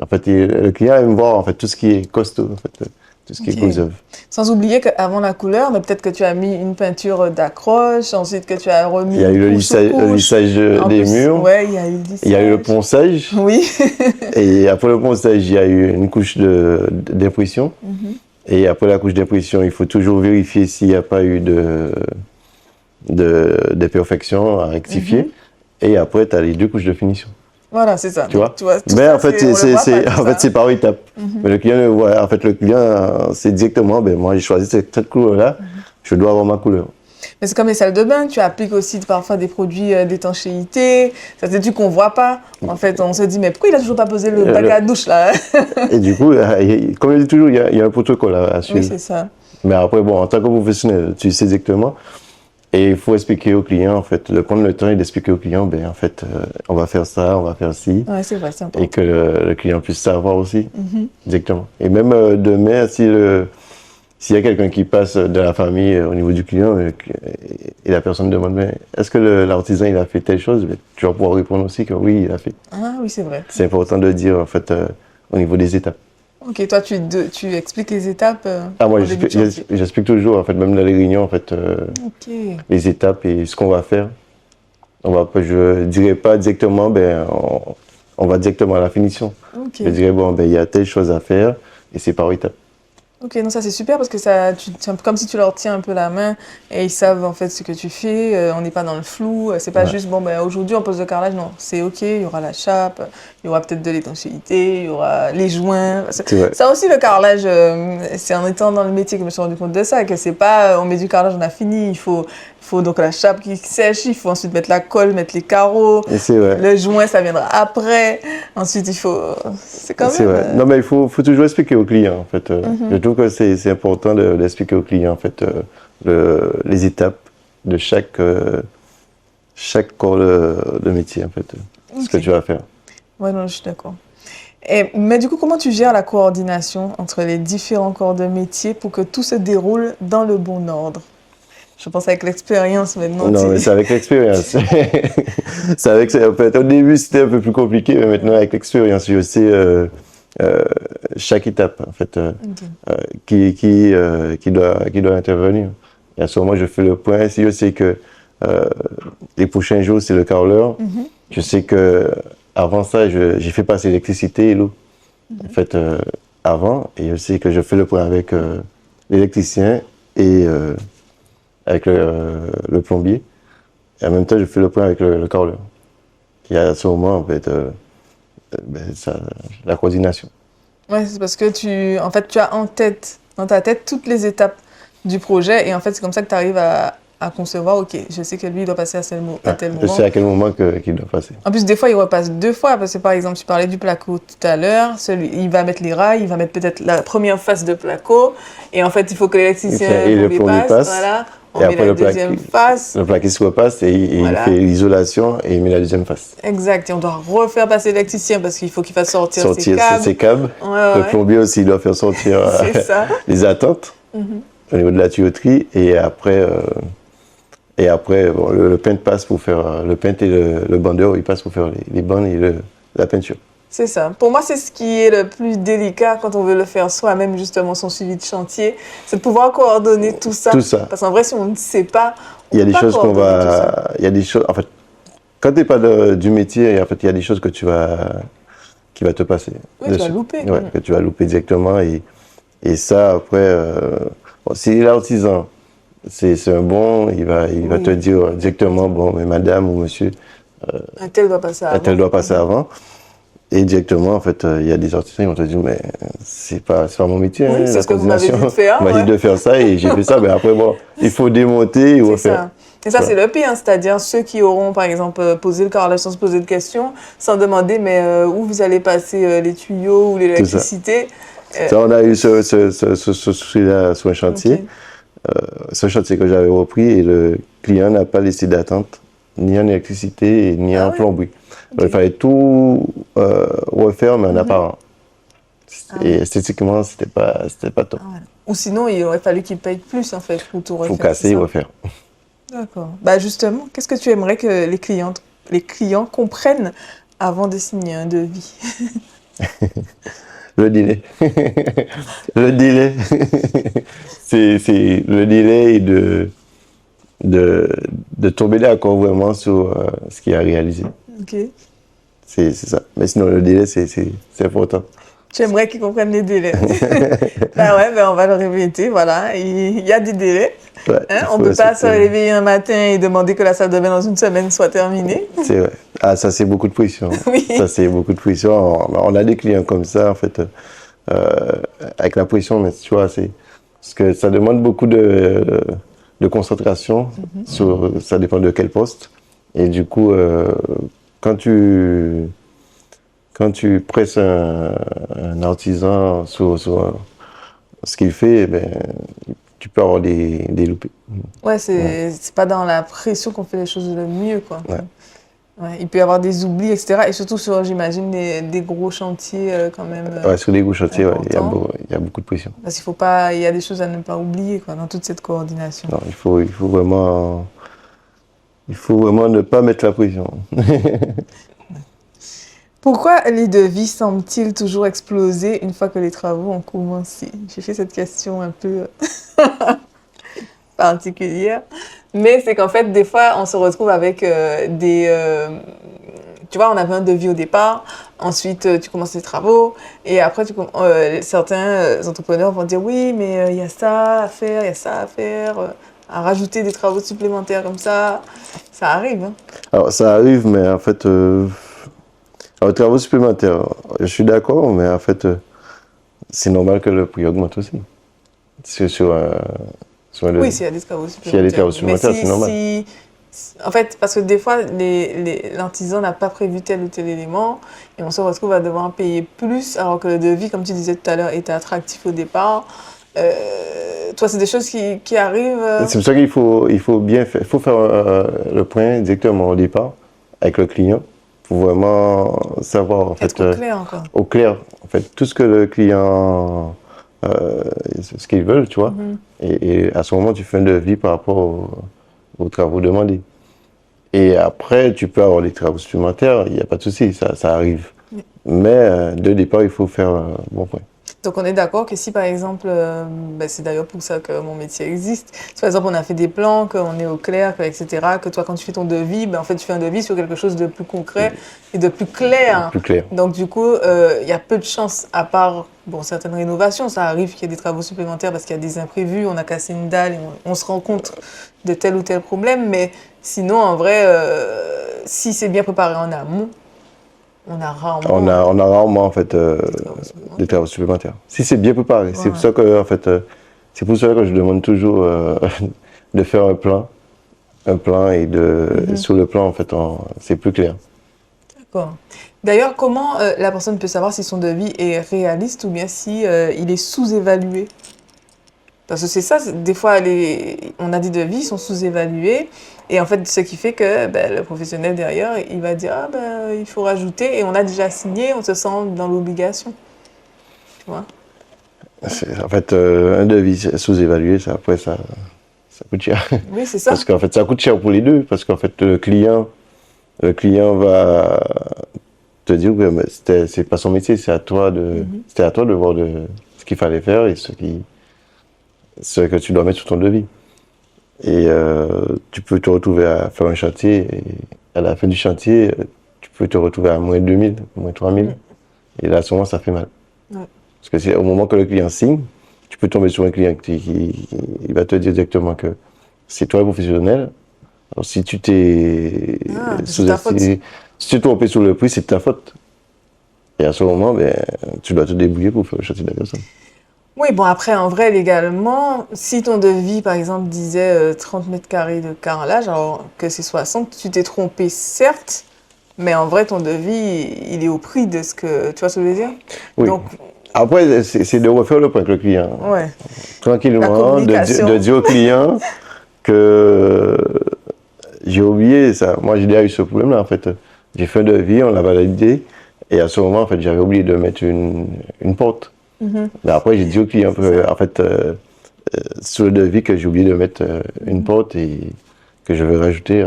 Speaker 2: En fait, le client aime voir en fait, tout ce qui est costaud, en fait, tout ce qui est gros œuvre.
Speaker 1: Sans oublier qu'avant la couleur, mais peut-être que tu as mis une peinture d'accroche, ensuite que tu as remis.
Speaker 2: Il y a eu le lissage des murs.
Speaker 1: Ouais, il y a eu le lissage.
Speaker 2: Il y a eu le ponçage.
Speaker 1: Oui.
Speaker 2: Et après le ponçage, il y a eu une couche d'impression. Et après la couche d'impression, il faut toujours vérifier s'il n'y a pas eu des perfections à rectifier. Et après, tu as les 2 couches de finition.
Speaker 1: Voilà, c'est ça.
Speaker 2: Tu vois?
Speaker 1: Tout
Speaker 2: Mais
Speaker 1: ça,
Speaker 2: en fait, c'est par étapes. Mais le client le voit. En fait, le client, c'est directement, ben, moi, j'ai choisi cette couleur-là, je dois avoir ma couleur.
Speaker 1: Mais c'est comme les salles de bain, tu appliques aussi parfois des produits d'étanchéité, ça c'est du qu'on voit pas. En fait, on se dit, mais pourquoi il a toujours pas posé le bac à douche là?
Speaker 2: Et du coup, comme je dis toujours, il y a un protocole à suivre.
Speaker 1: Oui, c'est ça.
Speaker 2: Mais après, bon, en tant que professionnel, tu sais exactement. Et il faut expliquer au client, en fait, de prendre le temps et d'expliquer au client, ben, en fait, on va faire ça, on va faire ci.
Speaker 1: Ouais, c'est vrai, c'est important.
Speaker 2: Et que le client puisse savoir aussi, directement. Et même demain, s'il y a quelqu'un qui passe de la famille au niveau du client et la personne demande, mais est-ce que l'artisan, il a fait telle chose? Ben, tu vas pouvoir répondre aussi que oui, il a fait.
Speaker 1: Ah oui, c'est vrai.
Speaker 2: C'est important de dire, en fait, au niveau des étapes.
Speaker 1: Ok, toi, tu expliques les étapes
Speaker 2: Moi,
Speaker 1: en début de chantier.
Speaker 2: j'explique toujours, en fait, même dans les réunions, en fait,
Speaker 1: Ok.
Speaker 2: les étapes et ce qu'on va faire. Je dirais pas directement, ben, on va directement à la finition.
Speaker 1: Ok.
Speaker 2: Je dirais, bon, ben, il y a telle chose à faire et c'est par étapes.
Speaker 1: Ok, non, ça c'est super parce que c'est un peu comme si tu leur tiens un peu la main et ils savent en fait ce que tu fais. On n'est pas dans le flou. C'est pas juste, bon, ben aujourd'hui on pose le carrelage. Non, c'est ok, il y aura la chape, il y aura peut-être de l'étanchéité, il y aura les joints. Ça aussi, le carrelage, c'est en étant dans le métier que je me suis rendu compte de ça, que c'est pas on met du carrelage, on a fini. Il faut donc la chape qui sèche, il faut ensuite mettre la colle, mettre les carreaux.
Speaker 2: Et c'est vrai.
Speaker 1: Le joint, ça viendra après. Ensuite, il faut. C'est quand même.
Speaker 2: C'est vrai. Non, mais il faut toujours expliquer au client, en fait. Je trouve que c'est important d'expliquer au client, en fait, les étapes de chaque corps de métier, en fait. Ce que tu vas faire.
Speaker 1: Ouais, non, je suis d'accord. Mais du coup, comment tu gères la coordination entre les différents corps de métier pour que tout se déroule dans le bon ordre? Je pense avec l'expérience maintenant.
Speaker 2: Non, mais c'est avec l'expérience. En fait, au début, c'était un peu plus compliqué, mais maintenant, avec l'expérience, je sais chaque étape, en fait, qui doit intervenir. Et à ce moment, je fais le point. Si je sais que les prochains jours, c'est le carreleur, je sais que avant ça, j'ai fait passer l'électricité et l'eau. En fait, avant, et je sais que je fais le point avec l'électricien et avec le plombier. Et en même temps, je fais le point avec le carreleur. Et à ce moment, en fait, la coordination.
Speaker 1: Ouais, c'est parce que tu as dans ta tête, toutes les étapes du projet. Et en fait, c'est comme ça que tu arrives à concevoir, ok, je sais que lui, il doit passer à tel moment.
Speaker 2: Je sais à quel moment qu'il doit passer.
Speaker 1: En plus, des fois, il repasse 2 fois. Parce que, par exemple, tu parlais du placo tout à l'heure. Il va mettre les rails, il va mettre peut-être la première face de placo. Et en fait, il faut que l'électricien passe. Voilà. On met la deuxième face.
Speaker 2: Le plaquiste repasse et il fait l'isolation et il met la deuxième face.
Speaker 1: Exact. Et on doit refaire passer l'électricien parce qu'il faut qu'il fasse sortir ses câbles.
Speaker 2: Le plombier aussi, il doit faire sortir les attentes au niveau de la tuyauterie. Et après, bon, le peintre passe pour faire le peintre et le bandeur, il passe pour faire les bandes et la peinture.
Speaker 1: C'est ça. Pour moi, c'est ce qui est le plus délicat quand on veut le faire soi-même, justement, son suivi de chantier. C'est de pouvoir coordonner tout ça. Parce qu'en vrai, si on ne sait pas,
Speaker 2: il y a des choses il y a des choses, en fait, quand tu n'es pas du métier, en fait, il y a des choses qui va te passer.
Speaker 1: Oui, tu vas louper.
Speaker 2: Ouais, que tu vas louper directement. Et ça, après, si l'artisan, c'est un bon, il va te dire directement, bon, mais madame ou monsieur,
Speaker 1: un tel doit passer avant.
Speaker 2: Et directement, en fait, il y a des artisans qui vont te dire, mais c'est pas mon métier,
Speaker 1: oui, c'est
Speaker 2: la
Speaker 1: ce que vous m'avez dit de faire.
Speaker 2: On m'a dit de faire ça et j'ai fait ça, mais après, bon, il faut démonter et refaire.
Speaker 1: Et ça, c'est le pire, c'est-à-dire ceux qui auront, par exemple, posé le carrelage sans se poser de questions, sans demander, mais où vous allez passer les tuyaux ou l'électricité.
Speaker 2: Ça, on a eu ce souci-là sur un chantier. Ce chantier que j'avais repris et le client n'a pas laissé d'attente, ni en électricité, ni en plomberie. Il fallait tout refaire, mais en apparent. Et esthétiquement, c'était pas top.
Speaker 1: Ou sinon, il aurait fallu qu'il paye plus, en fait, pour tout refaire.
Speaker 2: Il faut casser et refaire.
Speaker 1: D'accord. Justement, qu'est-ce que tu aimerais que les clients comprennent avant de signer un devis?
Speaker 2: Le délai. Le délai. C'est le délai de tomber d'accord vraiment sur ce qui a réalisé.
Speaker 1: Ok.
Speaker 2: C'est ça. Mais sinon, le délai, c'est important.
Speaker 1: J'aimerais qu'ils comprennent les délais. Ben ouais, ben on va le répéter, voilà. Il y a des délais.
Speaker 2: Ouais,
Speaker 1: Hein? On ne peut pas se réveiller un matin et demander que la salle de bain dans une semaine soit terminée.
Speaker 2: C'est vrai. Ah, ça, c'est beaucoup de pression.
Speaker 1: Oui.
Speaker 2: Ça, c'est beaucoup de pression. On a des clients comme ça, en fait, avec la pression, mais tu vois, parce que ça demande beaucoup de concentration. Ça dépend de quel poste. Et du coup, quand tu presses un artisan sur ce qu'il fait, eh ben, tu peux avoir des loupés.
Speaker 1: Ouais, c'est pas dans la pression qu'on fait les choses le mieux, quoi.
Speaker 2: Ouais.
Speaker 1: Ouais, il peut y avoir des oublis, etc. Et surtout sur, j'imagine, des gros chantiers quand même.
Speaker 2: Ouais, sur des gros chantiers, ouais, il y a beaucoup de pression.
Speaker 1: Parce qu'il faut pas, il y a des choses à ne pas oublier, quoi, dans toute cette coordination.
Speaker 2: Non, il faut vraiment ne pas mettre la pression.
Speaker 1: Pourquoi les devis semblent-ils toujours exploser une fois que les travaux ont commencé? J'ai fait cette question un peu particulière. Mais c'est qu'en fait, des fois, on se retrouve avec tu vois, on avait un devis au départ, ensuite tu commences les travaux, et après certains entrepreneurs vont dire oui, mais il y a ça à faire, il y a ça à faire, à rajouter des travaux supplémentaires comme ça arrive. Hein.
Speaker 2: Alors ça arrive, mais en fait, les travaux supplémentaires, je suis d'accord, mais en fait, c'est normal que le prix augmente aussi. Sur un
Speaker 1: Oui, s'il y a des travaux supplémentaires.
Speaker 2: S'il y a des travaux supplémentaires, c'est normal.
Speaker 1: En fait, parce que des fois, l'artisan n'a pas prévu tel ou tel élément et on se retrouve à devoir payer plus alors que le devis, comme tu disais tout à l'heure, était attractif au départ. Toi, c'est des choses qui arrivent.
Speaker 2: C'est pour ça qu'il faut bien faire. Il faut faire le point directement au départ avec le client pour vraiment savoir en fait,
Speaker 1: être au clair encore.
Speaker 2: Au clair, en fait, tout ce que le client ce qu'ils veulent, tu vois. Et à ce moment, tu fais un devis par rapport aux travaux demandés. Et après, tu peux avoir des travaux supplémentaires, il n'y a pas de souci, ça arrive. Oui. Mais de départ, il faut faire un bon point.
Speaker 1: Donc on est d'accord que si par exemple, c'est d'ailleurs pour ça que mon métier existe, si par exemple on a fait des plans, qu'on est au clair, etc., que toi quand tu fais ton devis, en fait tu fais un devis sur quelque chose de plus concret et de plus clair.
Speaker 2: Plus clair.
Speaker 1: Donc du coup, il y a peu de chances, à part certaines rénovations, ça arrive qu'il y ait des travaux supplémentaires parce qu'il y a des imprévus, on a cassé une dalle, et on se rend compte de tel ou tel problème, mais sinon en vrai, si c'est bien préparé en amont, on a
Speaker 2: rarement en fait des travaux supplémentaires. Si c'est bien préparé, ouais. C'est pour ça que en fait c'est pour ça que je demande toujours de faire un plan et sur le plan en fait c'est plus clair.
Speaker 1: D'accord. D'ailleurs, comment la personne peut savoir si son devis est réaliste ou bien si il est sous-évalué? Parce que c'est ça, des fois, on a des devis, ils sont sous-évalués. Et en fait, ce qui fait que le professionnel derrière, il va dire il faut rajouter. Et on a déjà signé, on se sent dans l'obligation. Tu vois?
Speaker 2: En fait, un devis sous-évalué, après, ça coûte cher.
Speaker 1: Oui, c'est ça.
Speaker 2: Parce qu'en fait, ça coûte cher pour les deux. Parce qu'en fait, le client va te dire que c'est pas son métier, c'est à toi c'était à toi de voir ce qu'il fallait faire et ce que tu dois mettre sur ton devis. Et tu peux te retrouver à faire un chantier et à la fin du chantier, tu peux te retrouver à moins 2000, moins 3000. Et là, à ce moment, ça fait mal. Ouais. Parce que c'est au moment que le client signe, tu peux tomber sur un client qui va te dire directement que c'est toi le professionnel. Alors si tu t'es si tu t'es trompé sur le prix, c'est de ta faute. Et à ce moment, tu dois te débrouiller pour faire le chantier de la personne.
Speaker 1: Oui, bon, après, en vrai, légalement, si ton devis, par exemple, disait 30 mètres carrés de carrelage, alors que c'est 60, tu t'es trompé, certes, mais en vrai, ton devis, il est au prix de ce que... Tu vois ce que je veux dire?
Speaker 2: Oui. Donc, après, c'est de refaire le point avec le client.
Speaker 1: Ouais.
Speaker 2: Tranquillement, de dire au client que j'ai oublié ça. Moi, j'ai déjà eu ce problème-là, en fait. J'ai fait un devis, on l'a validé, et à ce moment, en fait, j'avais oublié de mettre une porte. Mais après, j'ai dit au client, en fait, sur le devis, que j'ai oublié de mettre une porte et que je vais rajouter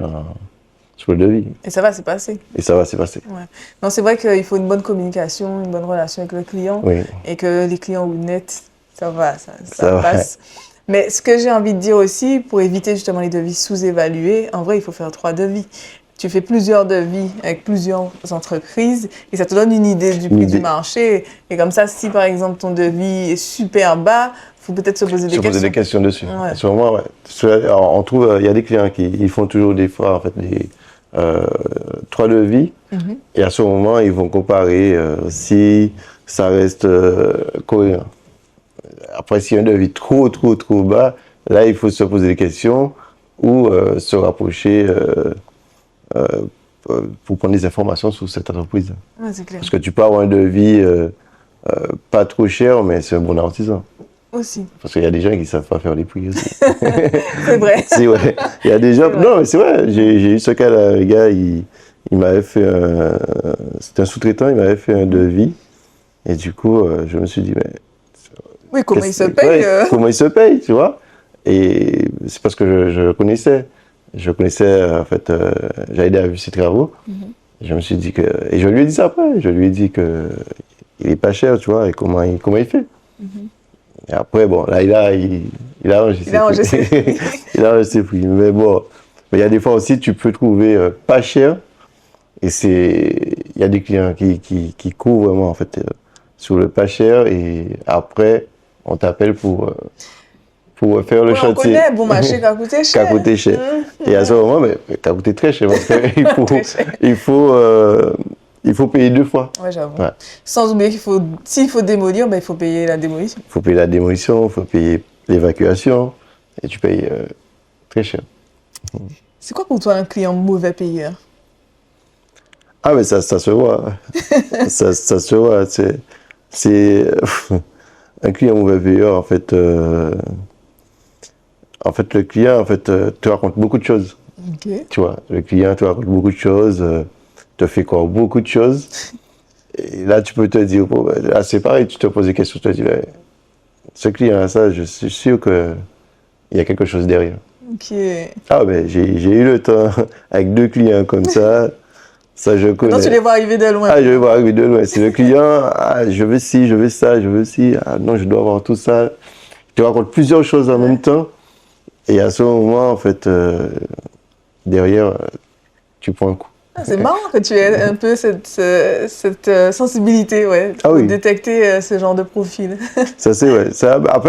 Speaker 2: sur le devis.
Speaker 1: Et ça va se passer.
Speaker 2: Et ça va se passer.
Speaker 1: Ouais. Non, c'est vrai qu'il faut une bonne communication, une bonne relation avec le client.
Speaker 2: Oui.
Speaker 1: Et que les clients honnêtes, ça va, ça passe. Mais ce que j'ai envie de dire aussi, pour éviter justement les devis sous-évalués, en vrai, il faut faire 3 devis. tu fais plusieurs devis avec plusieurs entreprises et ça te donne une idée du prix du marché. Et comme ça, si par exemple ton devis est super bas, il faut peut-être se poser des questions. Se poser
Speaker 2: des questions dessus. Ouais. Sur moi, ouais. Alors, on trouve, il y a des clients qui ils font toujours des fois en fait des 3 devis et à ce moment ils vont comparer si ça reste cohérent. Après, s'il y a un devis trop bas, là il faut se poser des questions ou se rapprocher pour prendre des informations sur cette entreprise.
Speaker 1: Ouais, c'est clair.
Speaker 2: Parce que tu peux avoir un devis pas trop cher, mais c'est un bon artisan.
Speaker 1: Aussi.
Speaker 2: Parce qu'il y a des gens qui ne savent pas faire les prix aussi.
Speaker 1: C'est vrai.
Speaker 2: C'est vrai. Il y a des gens... Non, mais c'est vrai. J'ai eu ce cas-là. Le gars, il m'avait fait un... C'était un sous-traitant, il m'avait fait un devis. Et du coup, je me suis dit, mais...
Speaker 1: Oui, comment il se paye
Speaker 2: Comment il se paye, tu vois. Et c'est parce que je connaissais. Je connaissais, en fait, j'avais déjà vu ses travaux. Je me suis dit que... Et je lui ai dit ça après. Je lui ai dit que il est pas cher, tu vois, et comment il fait. Et après, bon, là, il a enregistré ses prix. Il a enregistré ses prix. Mais bon, il y a des fois aussi, tu peux trouver pas cher. Et il y a des clients qui courent vraiment, en fait, sur le pas cher. Et après, on t'appelle pour faire le chantier. On
Speaker 1: connaît, bon marché qui a coûté cher.
Speaker 2: Qui a coûté cher. Et à ce moment, mais qui a coûté très cher. Parce qu'il faut payer 2 fois.
Speaker 1: Ouais, j'avoue. Ouais. Sans oublier s'il faut démolir, il faut payer la démolition.
Speaker 2: Il faut payer la démolition, il faut payer l'évacuation. Et tu payes très cher.
Speaker 1: C'est quoi pour toi un client mauvais payeur?
Speaker 2: Ah, mais ça se voit. ça se voit. C'est un client mauvais payeur, en fait. Le client, en fait, te raconte beaucoup de choses.
Speaker 1: Okay.
Speaker 2: Tu vois, le client te raconte beaucoup de choses, te fait croire beaucoup de choses. Et là, tu peux te dire, bon, là, c'est pareil, tu te poses des questions, tu te dis, ce client-là, ça, je suis sûr qu'il y a quelque chose derrière.
Speaker 1: Ok.
Speaker 2: Ah, ben, j'ai eu le temps avec 2 clients comme ça. Ça, je connais.
Speaker 1: Non, tu les vois arriver de loin.
Speaker 2: Ah, je les vois arriver de loin. C'est le client, ah, je veux ci, je veux ça, je veux ci. Ah, non, je dois avoir tout ça. Il te raconte plusieurs choses en même temps. Et à ce moment, en fait, derrière, tu prends un coup.
Speaker 1: Ah, c'est marrant que tu aies un peu cette sensibilité, ouais, pour détecter ce genre de profil.
Speaker 2: Ça, c'est vrai.
Speaker 1: En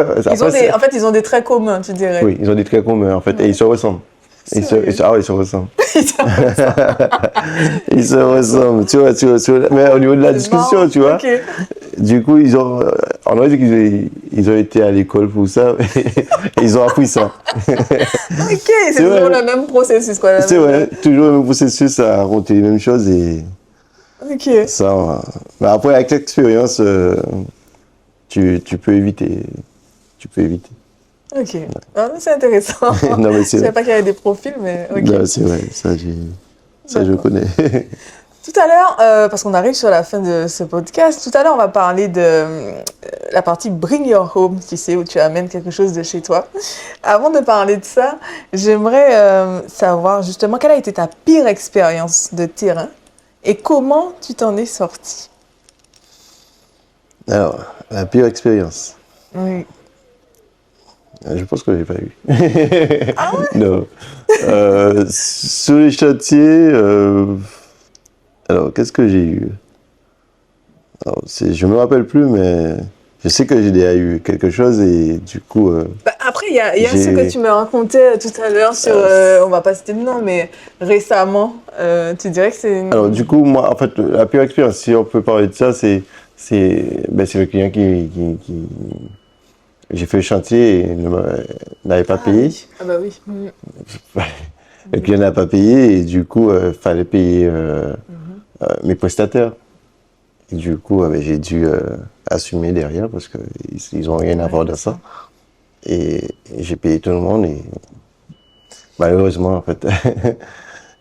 Speaker 1: fait, ils ont des traits communs, tu dirais.
Speaker 2: Oui, ils ont des traits communs, en fait, et ils se ressemblent. Ils se ressemblent. Ils se ressemblent, tu vois, mais au niveau de la discussion, marrant. Tu vois. Okay. Du coup, on aurait dit qu'ils ont été à l'école pour ça, et ils ont appris ça.
Speaker 1: Ok, c'est toujours le même processus, quoi.
Speaker 2: C'est vrai, toujours le même processus à raconter les mêmes choses et.
Speaker 1: Ok.
Speaker 2: Ça, mais après, avec l'expérience, tu peux éviter.
Speaker 1: Ok, ah, c'est intéressant.
Speaker 2: Non, mais
Speaker 1: je ne savais pas qu'il y avait des profils, mais ok.
Speaker 2: Non, c'est vrai, ça je connais.
Speaker 1: Tout à l'heure, parce qu'on arrive sur la fin de ce podcast, tout à l'heure on va parler de la partie Bring Your Home, tu sais, où tu amènes quelque chose de chez toi. Avant de parler de ça, j'aimerais savoir justement quelle a été ta pire expérience de terrain et comment tu t'en es sorti.
Speaker 2: Alors, la pire expérience.
Speaker 1: Oui.
Speaker 2: Je pense que je n'ai pas eu.
Speaker 1: Ah ouais?
Speaker 2: Non. Sur les chantiers, alors qu'est-ce que j'ai eu? Alors, je ne me rappelle plus, mais je sais que j'ai déjà eu quelque chose et du coup...
Speaker 1: après, il y a ce que tu me racontais tout à l'heure sur, on ne va pas citer de nom, mais récemment, tu dirais que c'est...
Speaker 2: Alors du coup, moi, en fait, la pire expérience, si on peut parler de ça, c'est le client qui j'ai fait le chantier et n'avait pas payé.
Speaker 1: Oui. Ah bah oui.
Speaker 2: Le client n'a pas payé et du coup, il fallait payer mes prestataires. Et du coup, j'ai dû assumer derrière parce qu'ils n'ont rien à voir de ça. Et j'ai payé tout le monde et malheureusement, en fait,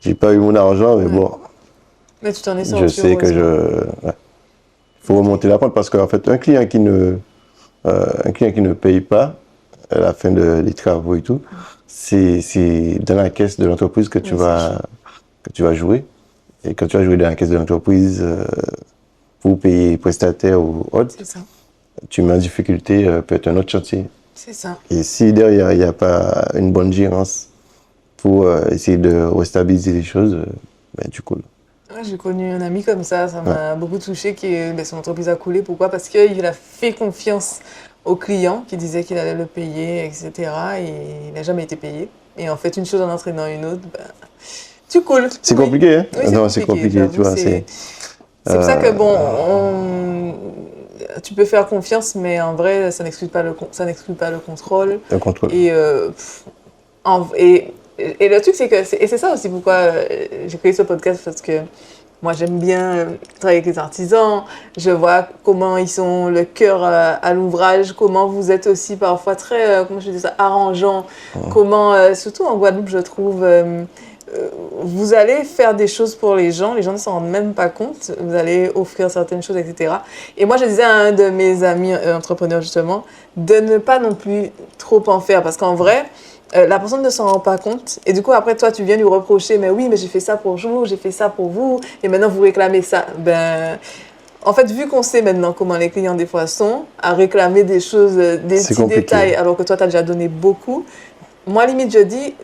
Speaker 2: j'ai pas eu mon argent, mais bon.
Speaker 1: Mais tu t'en es sorti.
Speaker 2: Je sais que il faut remonter la pente parce qu'en fait, un client qui ne paye pas à la fin des travaux et tout, c'est dans la caisse de l'entreprise que tu vas jouer. Et quand tu vas jouer dans la caisse de l'entreprise pour payer les prestataires ou autres, tu mets en difficulté peut-être un autre chantier.
Speaker 1: C'est ça.
Speaker 2: Et si derrière il n'y a pas une bonne gérance pour essayer de restabiliser les choses, ben, tu coules.
Speaker 1: Ouais, j'ai connu un ami comme ça m'a beaucoup touché, son entreprise a coulé. Pourquoi? Parce qu'il a fait confiance au client qui disait qu'il allait le payer, etc. Et il n'a jamais été payé. Et en fait, une chose en entraînant une autre, ben, tu coules.
Speaker 2: C'est compliqué, hein?
Speaker 1: Oui,
Speaker 2: Non, c'est compliqué, tu vois.
Speaker 1: C'est pour ça que, bon, tu peux faire confiance, mais en vrai, ça n'exclut pas ça n'exclut pas le contrôle.
Speaker 2: Le contrôle.
Speaker 1: Et le truc, c'est que, et c'est ça aussi pourquoi j'ai créé ce podcast, parce que moi, j'aime bien travailler avec les artisans. Je vois comment ils sont le cœur à l'ouvrage, comment vous êtes aussi parfois très, comment je dis ça, arrangeant. Comment, surtout en Guadeloupe, je trouve, vous allez faire des choses pour les gens ne s'en rendent même pas compte. Vous allez offrir certaines choses, etc. Et moi, je disais à un de mes amis entrepreneurs, justement, de ne pas non plus trop en faire, parce qu'en vrai, la personne ne s'en rend pas compte. Et du coup, après, toi, tu viens lui reprocher, mais oui, mais j'ai fait ça pour vous, j'ai fait ça pour vous, et maintenant, vous réclamez ça. Ben, en fait, vu qu'on sait maintenant comment les clients, des fois, sont, à réclamer des choses, des petits détails, alors que toi, tu as déjà donné beaucoup, moi, limite, je dis,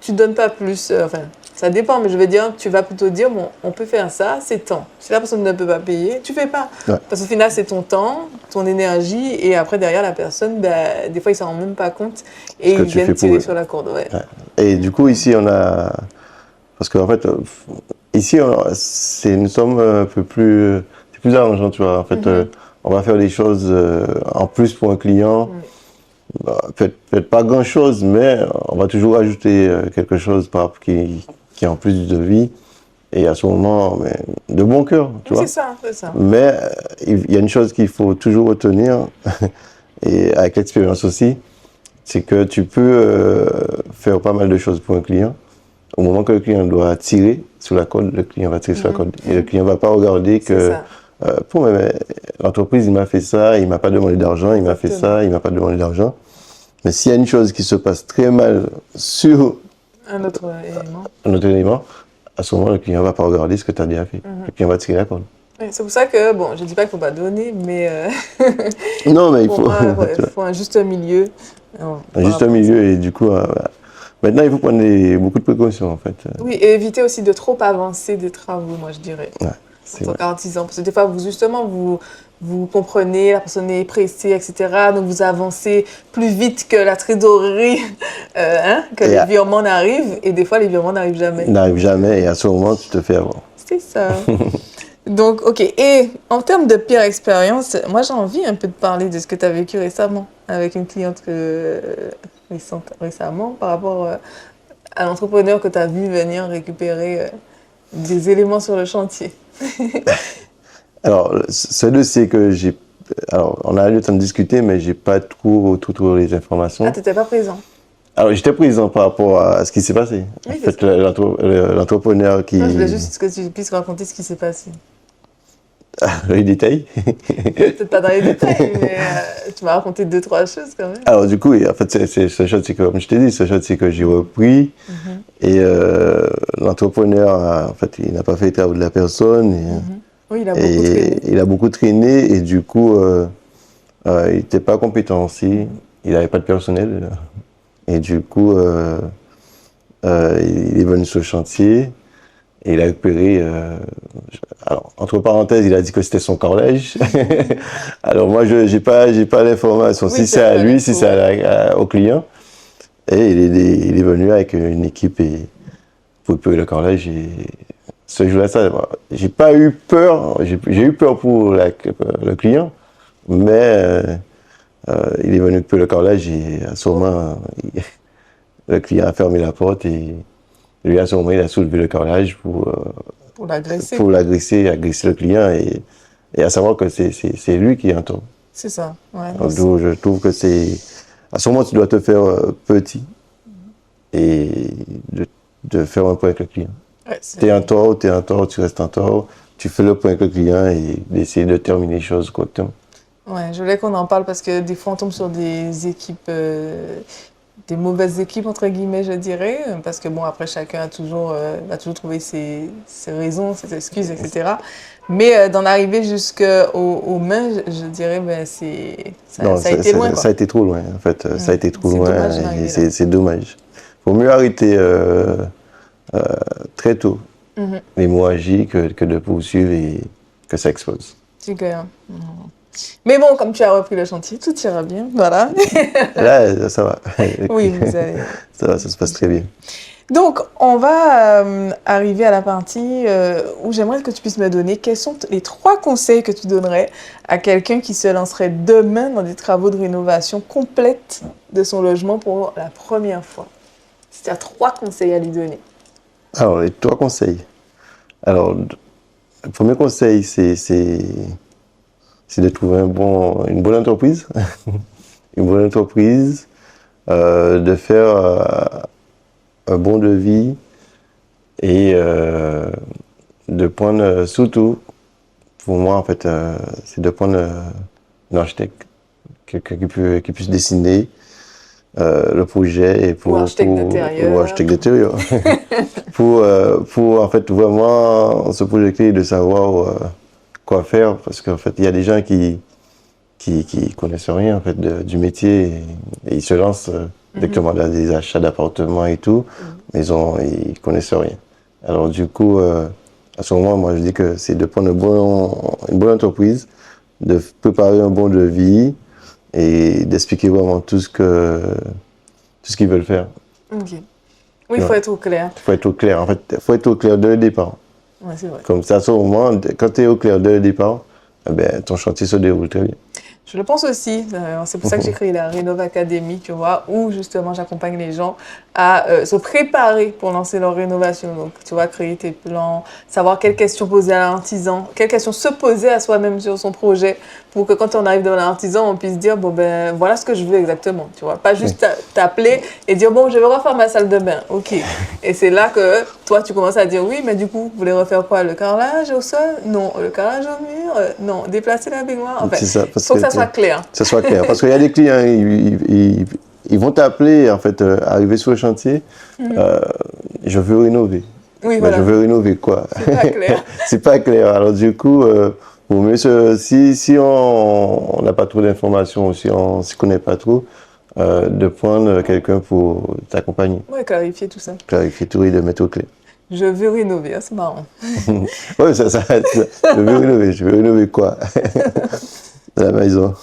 Speaker 1: tu ne donnes pas plus. Enfin, ça dépend, mais je veux dire, tu vas plutôt dire, bon, on peut faire ça, c'est temps. Si la personne ne peut pas payer, tu ne fais pas.
Speaker 2: Ouais.
Speaker 1: Parce qu'au final, c'est ton temps, ton énergie, et après, derrière, la personne, ben, des fois, ils ne s'en rendent même pas compte, et ils viennent tirer sur la corde. Ouais.
Speaker 2: Ouais. Et du coup, ici, on a... Parce qu'en fait, ici, nous sommes un peu plus... C'est plus arrangeant, tu vois. En fait, on va faire des choses en plus pour un client. Peut-être pas grand-chose, mais on va toujours ajouter quelque chose qui est en plus de vie. Et à ce moment, mais, de bon cœur, tu vois.
Speaker 1: C'est ça.
Speaker 2: Mais il y a une chose qu'il faut toujours retenir, et avec l'expérience aussi, c'est que tu peux faire pas mal de choses pour un client. Au moment que le client doit tirer sur la corde, le client va tirer sur la corde. Et le client ne va pas regarder que l'entreprise, il m'a fait ça, il ne m'a pas demandé d'argent, il m'a fait ça, il ne m'a pas demandé d'argent. Mais s'il y a une chose qui se passe très mal sur
Speaker 1: un autre
Speaker 2: élément, à ce moment, le client ne va pas regarder ce que tu as déjà fait. Le client va tirer la corde.
Speaker 1: C'est pour ça que, bon, je ne dis pas qu'il ne faut pas donner, mais
Speaker 2: non, mais il
Speaker 1: faut un juste milieu.
Speaker 2: Un juste milieu, et du coup, maintenant, il faut prendre beaucoup de précautions, en fait.
Speaker 1: Oui, et éviter aussi de trop avancer des travaux, moi, je dirais.
Speaker 2: Ouais,
Speaker 1: en tant qu'artisan. Parce que des fois, vous comprenez, la personne est pressée, etc. Donc, vous avancez plus vite que la trésorerie, que les virements n'arrivent. Et des fois, les virements n'arrivent jamais.
Speaker 2: N'arrivent jamais, et à ce moment, tu te fais avoir.
Speaker 1: C'est ça. Donc, OK. Et en termes de pire expérience, moi, j'ai envie un peu de parler de ce que tu as vécu récemment avec une cliente récemment par rapport à l'entrepreneur que tu as vu venir récupérer des éléments sur le chantier.
Speaker 2: Alors, ce dossier que j'ai... Alors, on a eu le temps de discuter, mais j'ai pas tout les informations.
Speaker 1: Ah, tu n'étais pas présent?
Speaker 2: Alors, j'étais présent par rapport à ce qui s'est passé.
Speaker 1: Oui,
Speaker 2: en fait, l'entrepreneur qui...
Speaker 1: Non, je voulais juste que tu puisses raconter ce qui s'est passé.
Speaker 2: Les détails.
Speaker 1: Peut-être pas dans les détails, mais tu m'as raconté 2-3 choses quand même.
Speaker 2: Alors, du coup, en fait, ce chose, c'est que, comme je t'ai dit, ce chose, c'est que j'ai repris. Et l'entrepreneur, en fait, il n'a pas fait les travaux de la personne.
Speaker 1: Oui, il a beaucoup traîné.
Speaker 2: Il a beaucoup traîné, et du coup, il n'était pas compétent aussi. Il n'avait pas de personnel. Et du coup, il est venu sur le chantier. Et il a récupéré, alors, entre parenthèses, il a dit que c'était son carrelage. Alors moi, j'ai pas l'information, si c'est à lui, si c'est au client. Et il est venu avec une équipe pour récupérer le carrelage. Et ce jour-là, j'ai pas eu peur, j'ai eu peur pour le client, mais il est venu récupérer le carrelage, et à ce moment, le client a fermé la porte, et lui, à ce moment, il a soulevé le carrelage pour l'agresser, agresser le client, et à savoir que c'est lui qui est en tort.
Speaker 1: C'est ça. Ouais,
Speaker 2: donc, je trouve que à ce moment, tu dois te faire petit et de faire un point avec le client. Ouais, t'es en tort, tu restes en tort, tu fais le point avec le client et d'essayer de terminer les choses correctement.
Speaker 1: Ouais, je voulais qu'on en parle parce que des fois, on tombe sur des équipes... des mauvaises équipes, entre guillemets, je dirais, parce que bon, après, chacun a toujours trouvé ses raisons, ses excuses, etc. Mais d'en arriver jusqu'aux mains, je dirais, ben, ça a été loin, quoi.
Speaker 2: Ça a été trop loin, en fait. Ça a été trop loin,
Speaker 1: dommage,
Speaker 2: et c'est dommage. Il faut mieux arrêter très tôt. l'hémorragie que de poursuivre et que ça explose.
Speaker 1: C'est clair. Mais bon, comme tu as repris le chantier, tout ira bien. Voilà.
Speaker 2: Là, ça va.
Speaker 1: Oui, vous allez.
Speaker 2: Ça va, ça se passe très bien.
Speaker 1: Donc, on va arriver à la partie où j'aimerais que tu puisses me donner quels sont les 3 conseils que tu donnerais à quelqu'un qui se lancerait demain dans des travaux de rénovation complète de son logement pour la première fois. Si tu as 3 conseils à lui donner.
Speaker 2: Alors, les 3 conseils. Alors, le premier conseil, c'est de trouver une bonne entreprise. Une bonne entreprise, de faire un bon devis et de prendre, surtout, pour moi, en fait, c'est de prendre un architecte, quelqu'un qui puisse dessiner le projet et
Speaker 1: Ou architecte d'intérieur.
Speaker 2: Ou architecte d'intérieur. pour en fait vraiment se projeter et de savoir quoi faire, parce qu'en fait il y a des gens qui connaissent rien en fait du métier et ils se lancent directement dans des achats d'appartements et tout, mais ils connaissent rien. Alors du coup à ce moment, moi je dis que c'est de prendre une bonne entreprise, de préparer un bon devis et d'expliquer vraiment tout ce qu'ils veulent faire.
Speaker 1: Ok. Oui, il faut être au clair.
Speaker 2: Il faut être au clair. En fait, il faut être au clair dès le départ.
Speaker 1: Ouais, c'est vrai.
Speaker 2: Comme ça, à ce moment, quand tu es au clair dès le départ, eh ben, ton chantier se déroule très bien.
Speaker 1: Je le pense aussi. C'est pour ça que j'ai créé la Rénov Academy, tu vois, où justement j'accompagne les gens à se préparer pour lancer leur rénovation. Donc, tu vois, créer tes plans, savoir quelles questions poser à l'artisan, quelles questions se poser à soi-même sur son projet, pour que quand on arrive devant l'artisan, on puisse dire, bon ben, voilà ce que je veux exactement, tu vois. Pas juste t'appeler et dire, bon, je vais refaire ma salle de bain, ok. Et c'est là que toi, tu commences à dire, oui, mais du coup, vous voulez refaire quoi? Le carrelage au sol? Non. Le carrelage au mur? Non. Déplacer la baignoire? En fait, il faut que ça soit clair.
Speaker 2: Ça soit clair. Parce qu'il y a des clients, ils vont t'appeler, en fait, arriver sur le chantier, je veux rénover.
Speaker 1: Oui,
Speaker 2: Ben,
Speaker 1: voilà.
Speaker 2: je veux rénover quoi?
Speaker 1: C'est pas clair.
Speaker 2: C'est pas clair. Alors du coup, vaut mieux si on n'a pas trop d'informations ou si on ne s'y connaît pas trop, de prendre quelqu'un pour t'accompagner.
Speaker 1: Ouais, clarifier tout ça.
Speaker 2: Clarifier tout et de mettre au clair.
Speaker 1: Je veux rénover, hein, c'est marrant.
Speaker 2: Oui, je veux rénover quoi? La maison.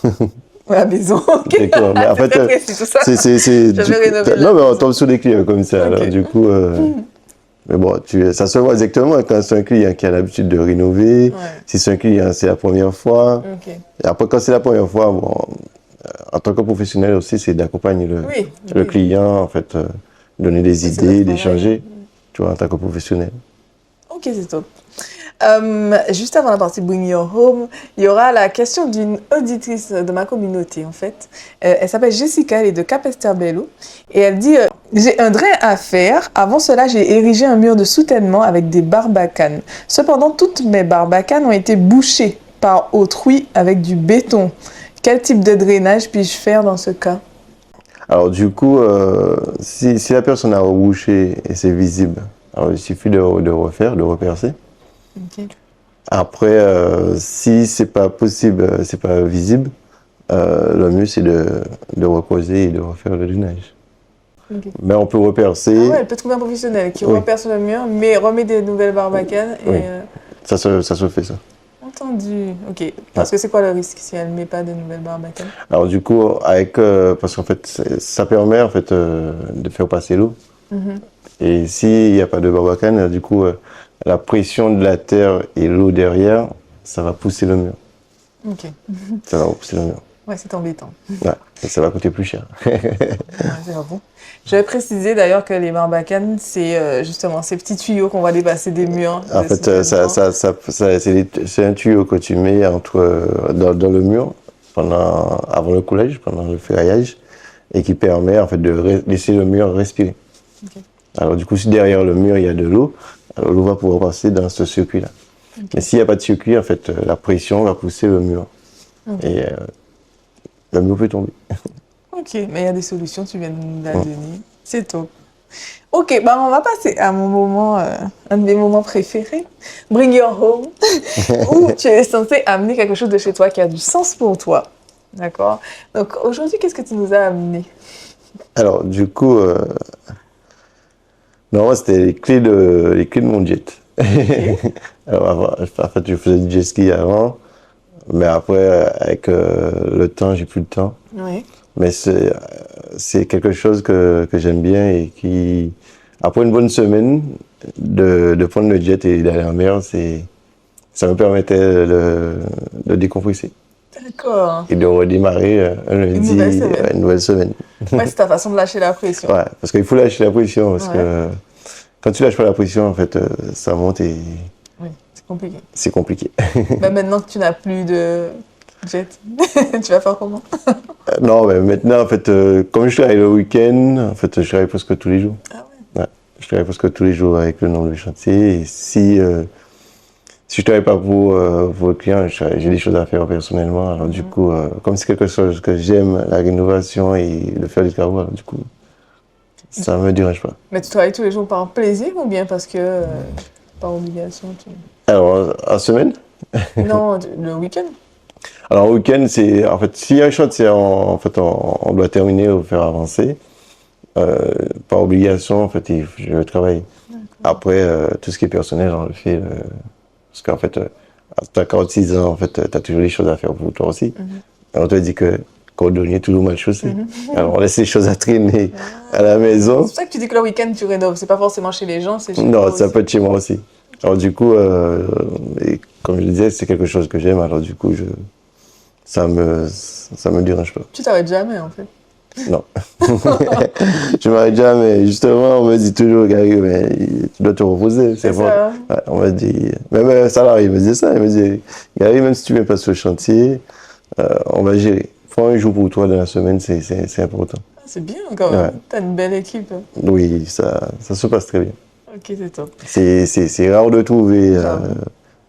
Speaker 1: La maison, ok.
Speaker 2: D'accord, mais en fait,
Speaker 1: très précis, tout ça.
Speaker 2: je
Speaker 1: vais rénover
Speaker 2: non, mais on tombe sur des clients comme ça.
Speaker 1: Ok.
Speaker 2: Alors, du coup, mais bon, ça se voit exactement quand c'est un client qui a l'habitude de rénover.
Speaker 1: Ouais.
Speaker 2: Si c'est un client, c'est la première fois.
Speaker 1: Ok.
Speaker 2: Et après, quand c'est la première fois, bon, en tant que professionnel aussi, c'est d'accompagner le client, en fait, donner des
Speaker 1: C'est
Speaker 2: idées,
Speaker 1: notre
Speaker 2: d'échanger, tu vois, en tant que professionnel.
Speaker 1: Ok, c'est top. Juste avant la partie Bring Your Home, il y aura la question d'une auditrice de ma communauté, en fait. Elle s'appelle Jessica, elle est de Capesterre-Belle-Eau. Et elle dit j'ai un drain à faire. Avant cela, j'ai érigé un mur de soutènement avec des barbacanes. Cependant, toutes mes barbacanes ont été bouchées par autrui avec du béton. Quel type de drainage puis-je faire dans ce cas?
Speaker 2: Alors, du coup, si la personne a rebouché et c'est visible, alors il suffit de refaire, de repercer.
Speaker 1: Okay.
Speaker 2: Après, si c'est pas possible, c'est pas visible, le mieux c'est de reposer et de refaire le drainage.
Speaker 1: Okay.
Speaker 2: Mais on peut repercer.
Speaker 1: Ah ouais, elle peut trouver un professionnel qui reperce le mur, mais remet des nouvelles barbacanes. Et,
Speaker 2: oui. Ça se fait ça.
Speaker 1: Entendu. Ok. Parce que c'est quoi le risque si elle ne met pas de nouvelles barbacanes?
Speaker 2: Alors du coup, parce qu'en fait, ça permet en fait de faire passer l'eau. Et s'il n'y a pas de barbacane, du coup, la pression de la terre et l'eau derrière, ça va pousser le mur.
Speaker 1: Ok.
Speaker 2: Ça va pousser le mur.
Speaker 1: Ouais, c'est embêtant.
Speaker 2: Ouais, et ça va coûter plus cher.
Speaker 1: Ouais, c'est bon. Je vais préciser d'ailleurs que les barbacanes, c'est justement ces petits tuyaux qu'on va dépasser des murs.
Speaker 2: En fait, c'est un tuyau que tu mets dans le mur avant le coulage, pendant le ferraillage, et qui permet en fait de laisser le mur respirer. Okay. Alors du coup, si derrière le mur il y a de l'eau, alors l'eau va pouvoir passer dans ce circuit-là. Okay. Mais s'il n'y a pas de circuit, en fait, la pression va pousser le mur. Okay. Et le mur peut tomber.
Speaker 1: Ok, mais il y a des solutions, tu viens de nous la donner. C'est top. Ok, bah on va passer à mon moment, un de mes moments préférés, Bring Your Home, où tu es censé amener quelque chose de chez toi qui a du sens pour toi. D'accord? Donc aujourd'hui, qu'est-ce que tu nous as amené?
Speaker 2: Alors du coup, non, c'était les clés de mon jet. Alors, en fait, je faisais du jet ski avant, mais après, avec le temps, j'ai plus de temps.
Speaker 1: Oui.
Speaker 2: Mais c'est quelque chose que j'aime bien et qui, après une bonne semaine, de prendre le jet et d'aller en mer, ça me permettait de décompresser
Speaker 1: D'accord.
Speaker 2: et de redémarrer un lundi, une nouvelle semaine.
Speaker 1: Ouais, c'est ta façon de lâcher la pression.
Speaker 2: Ouais, parce qu'il faut lâcher la pression, parce que quand tu lâches pas la pression, en fait, ça monte et
Speaker 1: Oui, c'est compliqué.
Speaker 2: c'est compliqué.
Speaker 1: Bah, maintenant que tu n'as plus de jet, tu vas faire comment?
Speaker 2: Non, mais maintenant, en fait, comme je travaille le week-end, en fait, je travaille presque tous les jours.
Speaker 1: Ah ouais.
Speaker 2: Ouais, je travaille presque tous les jours avec le nombre de chantiers. Et si je travaille pas pour le client, j'ai des choses à faire personnellement. Alors du coup, comme c'est quelque chose que j'aime, la rénovation et le faire du travail, alors, du coup, ça me dérange pas.
Speaker 1: Mais tu travailles tous les jours par plaisir ou bien parce que par obligation
Speaker 2: Alors, en semaine?
Speaker 1: Non, le week-end.
Speaker 2: Alors, au week-end, c'est, en fait, s'il y a un chantier, en fait, on doit terminer ou faire avancer. Par obligation, en fait, je vais travailler. Après, tout ce qui est personnel, on le fait. Parce qu'en fait, à 46 ans, en fait, tu as toujours des choses à faire pour toi aussi. Alors, on te dit que cordonnier est toujours mal chaussé. Alors, on laisse les choses à traîner à la maison.
Speaker 1: C'est pour ça que tu dis que le week-end, tu rénoves. C'est pas forcément chez les gens, c'est chez toi
Speaker 2: Non,
Speaker 1: aussi.
Speaker 2: ça peut être chez moi aussi. Alors, du coup, et comme je le disais, c'est quelque chose que j'aime. Alors, du coup, ça me dérange pas.
Speaker 1: Tu t'arrêtes jamais, en fait.
Speaker 2: Non. Je m'arrête jamais. Justement, on me dit toujours, Gary, mais tu dois te reposer.
Speaker 1: C'est
Speaker 2: bon.
Speaker 1: ça.
Speaker 2: Ouais, on m'a dit, même un salarié il me disait ça. Il me dit, Gary, même si tu ne viens pas sur le chantier, on va gérer. Prends un jour pour toi dans la semaine, c'est important.
Speaker 1: Ah, c'est bien quand même.
Speaker 2: Ouais.
Speaker 1: T'as une belle équipe.
Speaker 2: Oui, ça se passe très bien.
Speaker 1: Ok, c'est top.
Speaker 2: C'est rare de trouver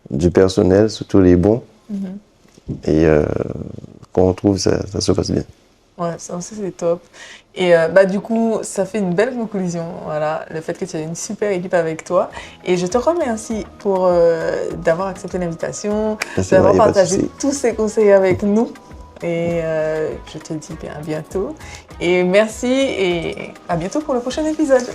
Speaker 2: du personnel, surtout les bons. Et quand on trouve, ça se passe bien.
Speaker 1: Ouais, ça aussi c'est top. Et bah du coup, ça fait une belle conclusion, voilà, le fait que tu aies une super équipe avec toi. Et je te remercie pour d'avoir accepté l'invitation, d'avoir partagé tous ces conseils avec nous. Et je te dis bien à bientôt. Et merci et à bientôt pour le prochain épisode.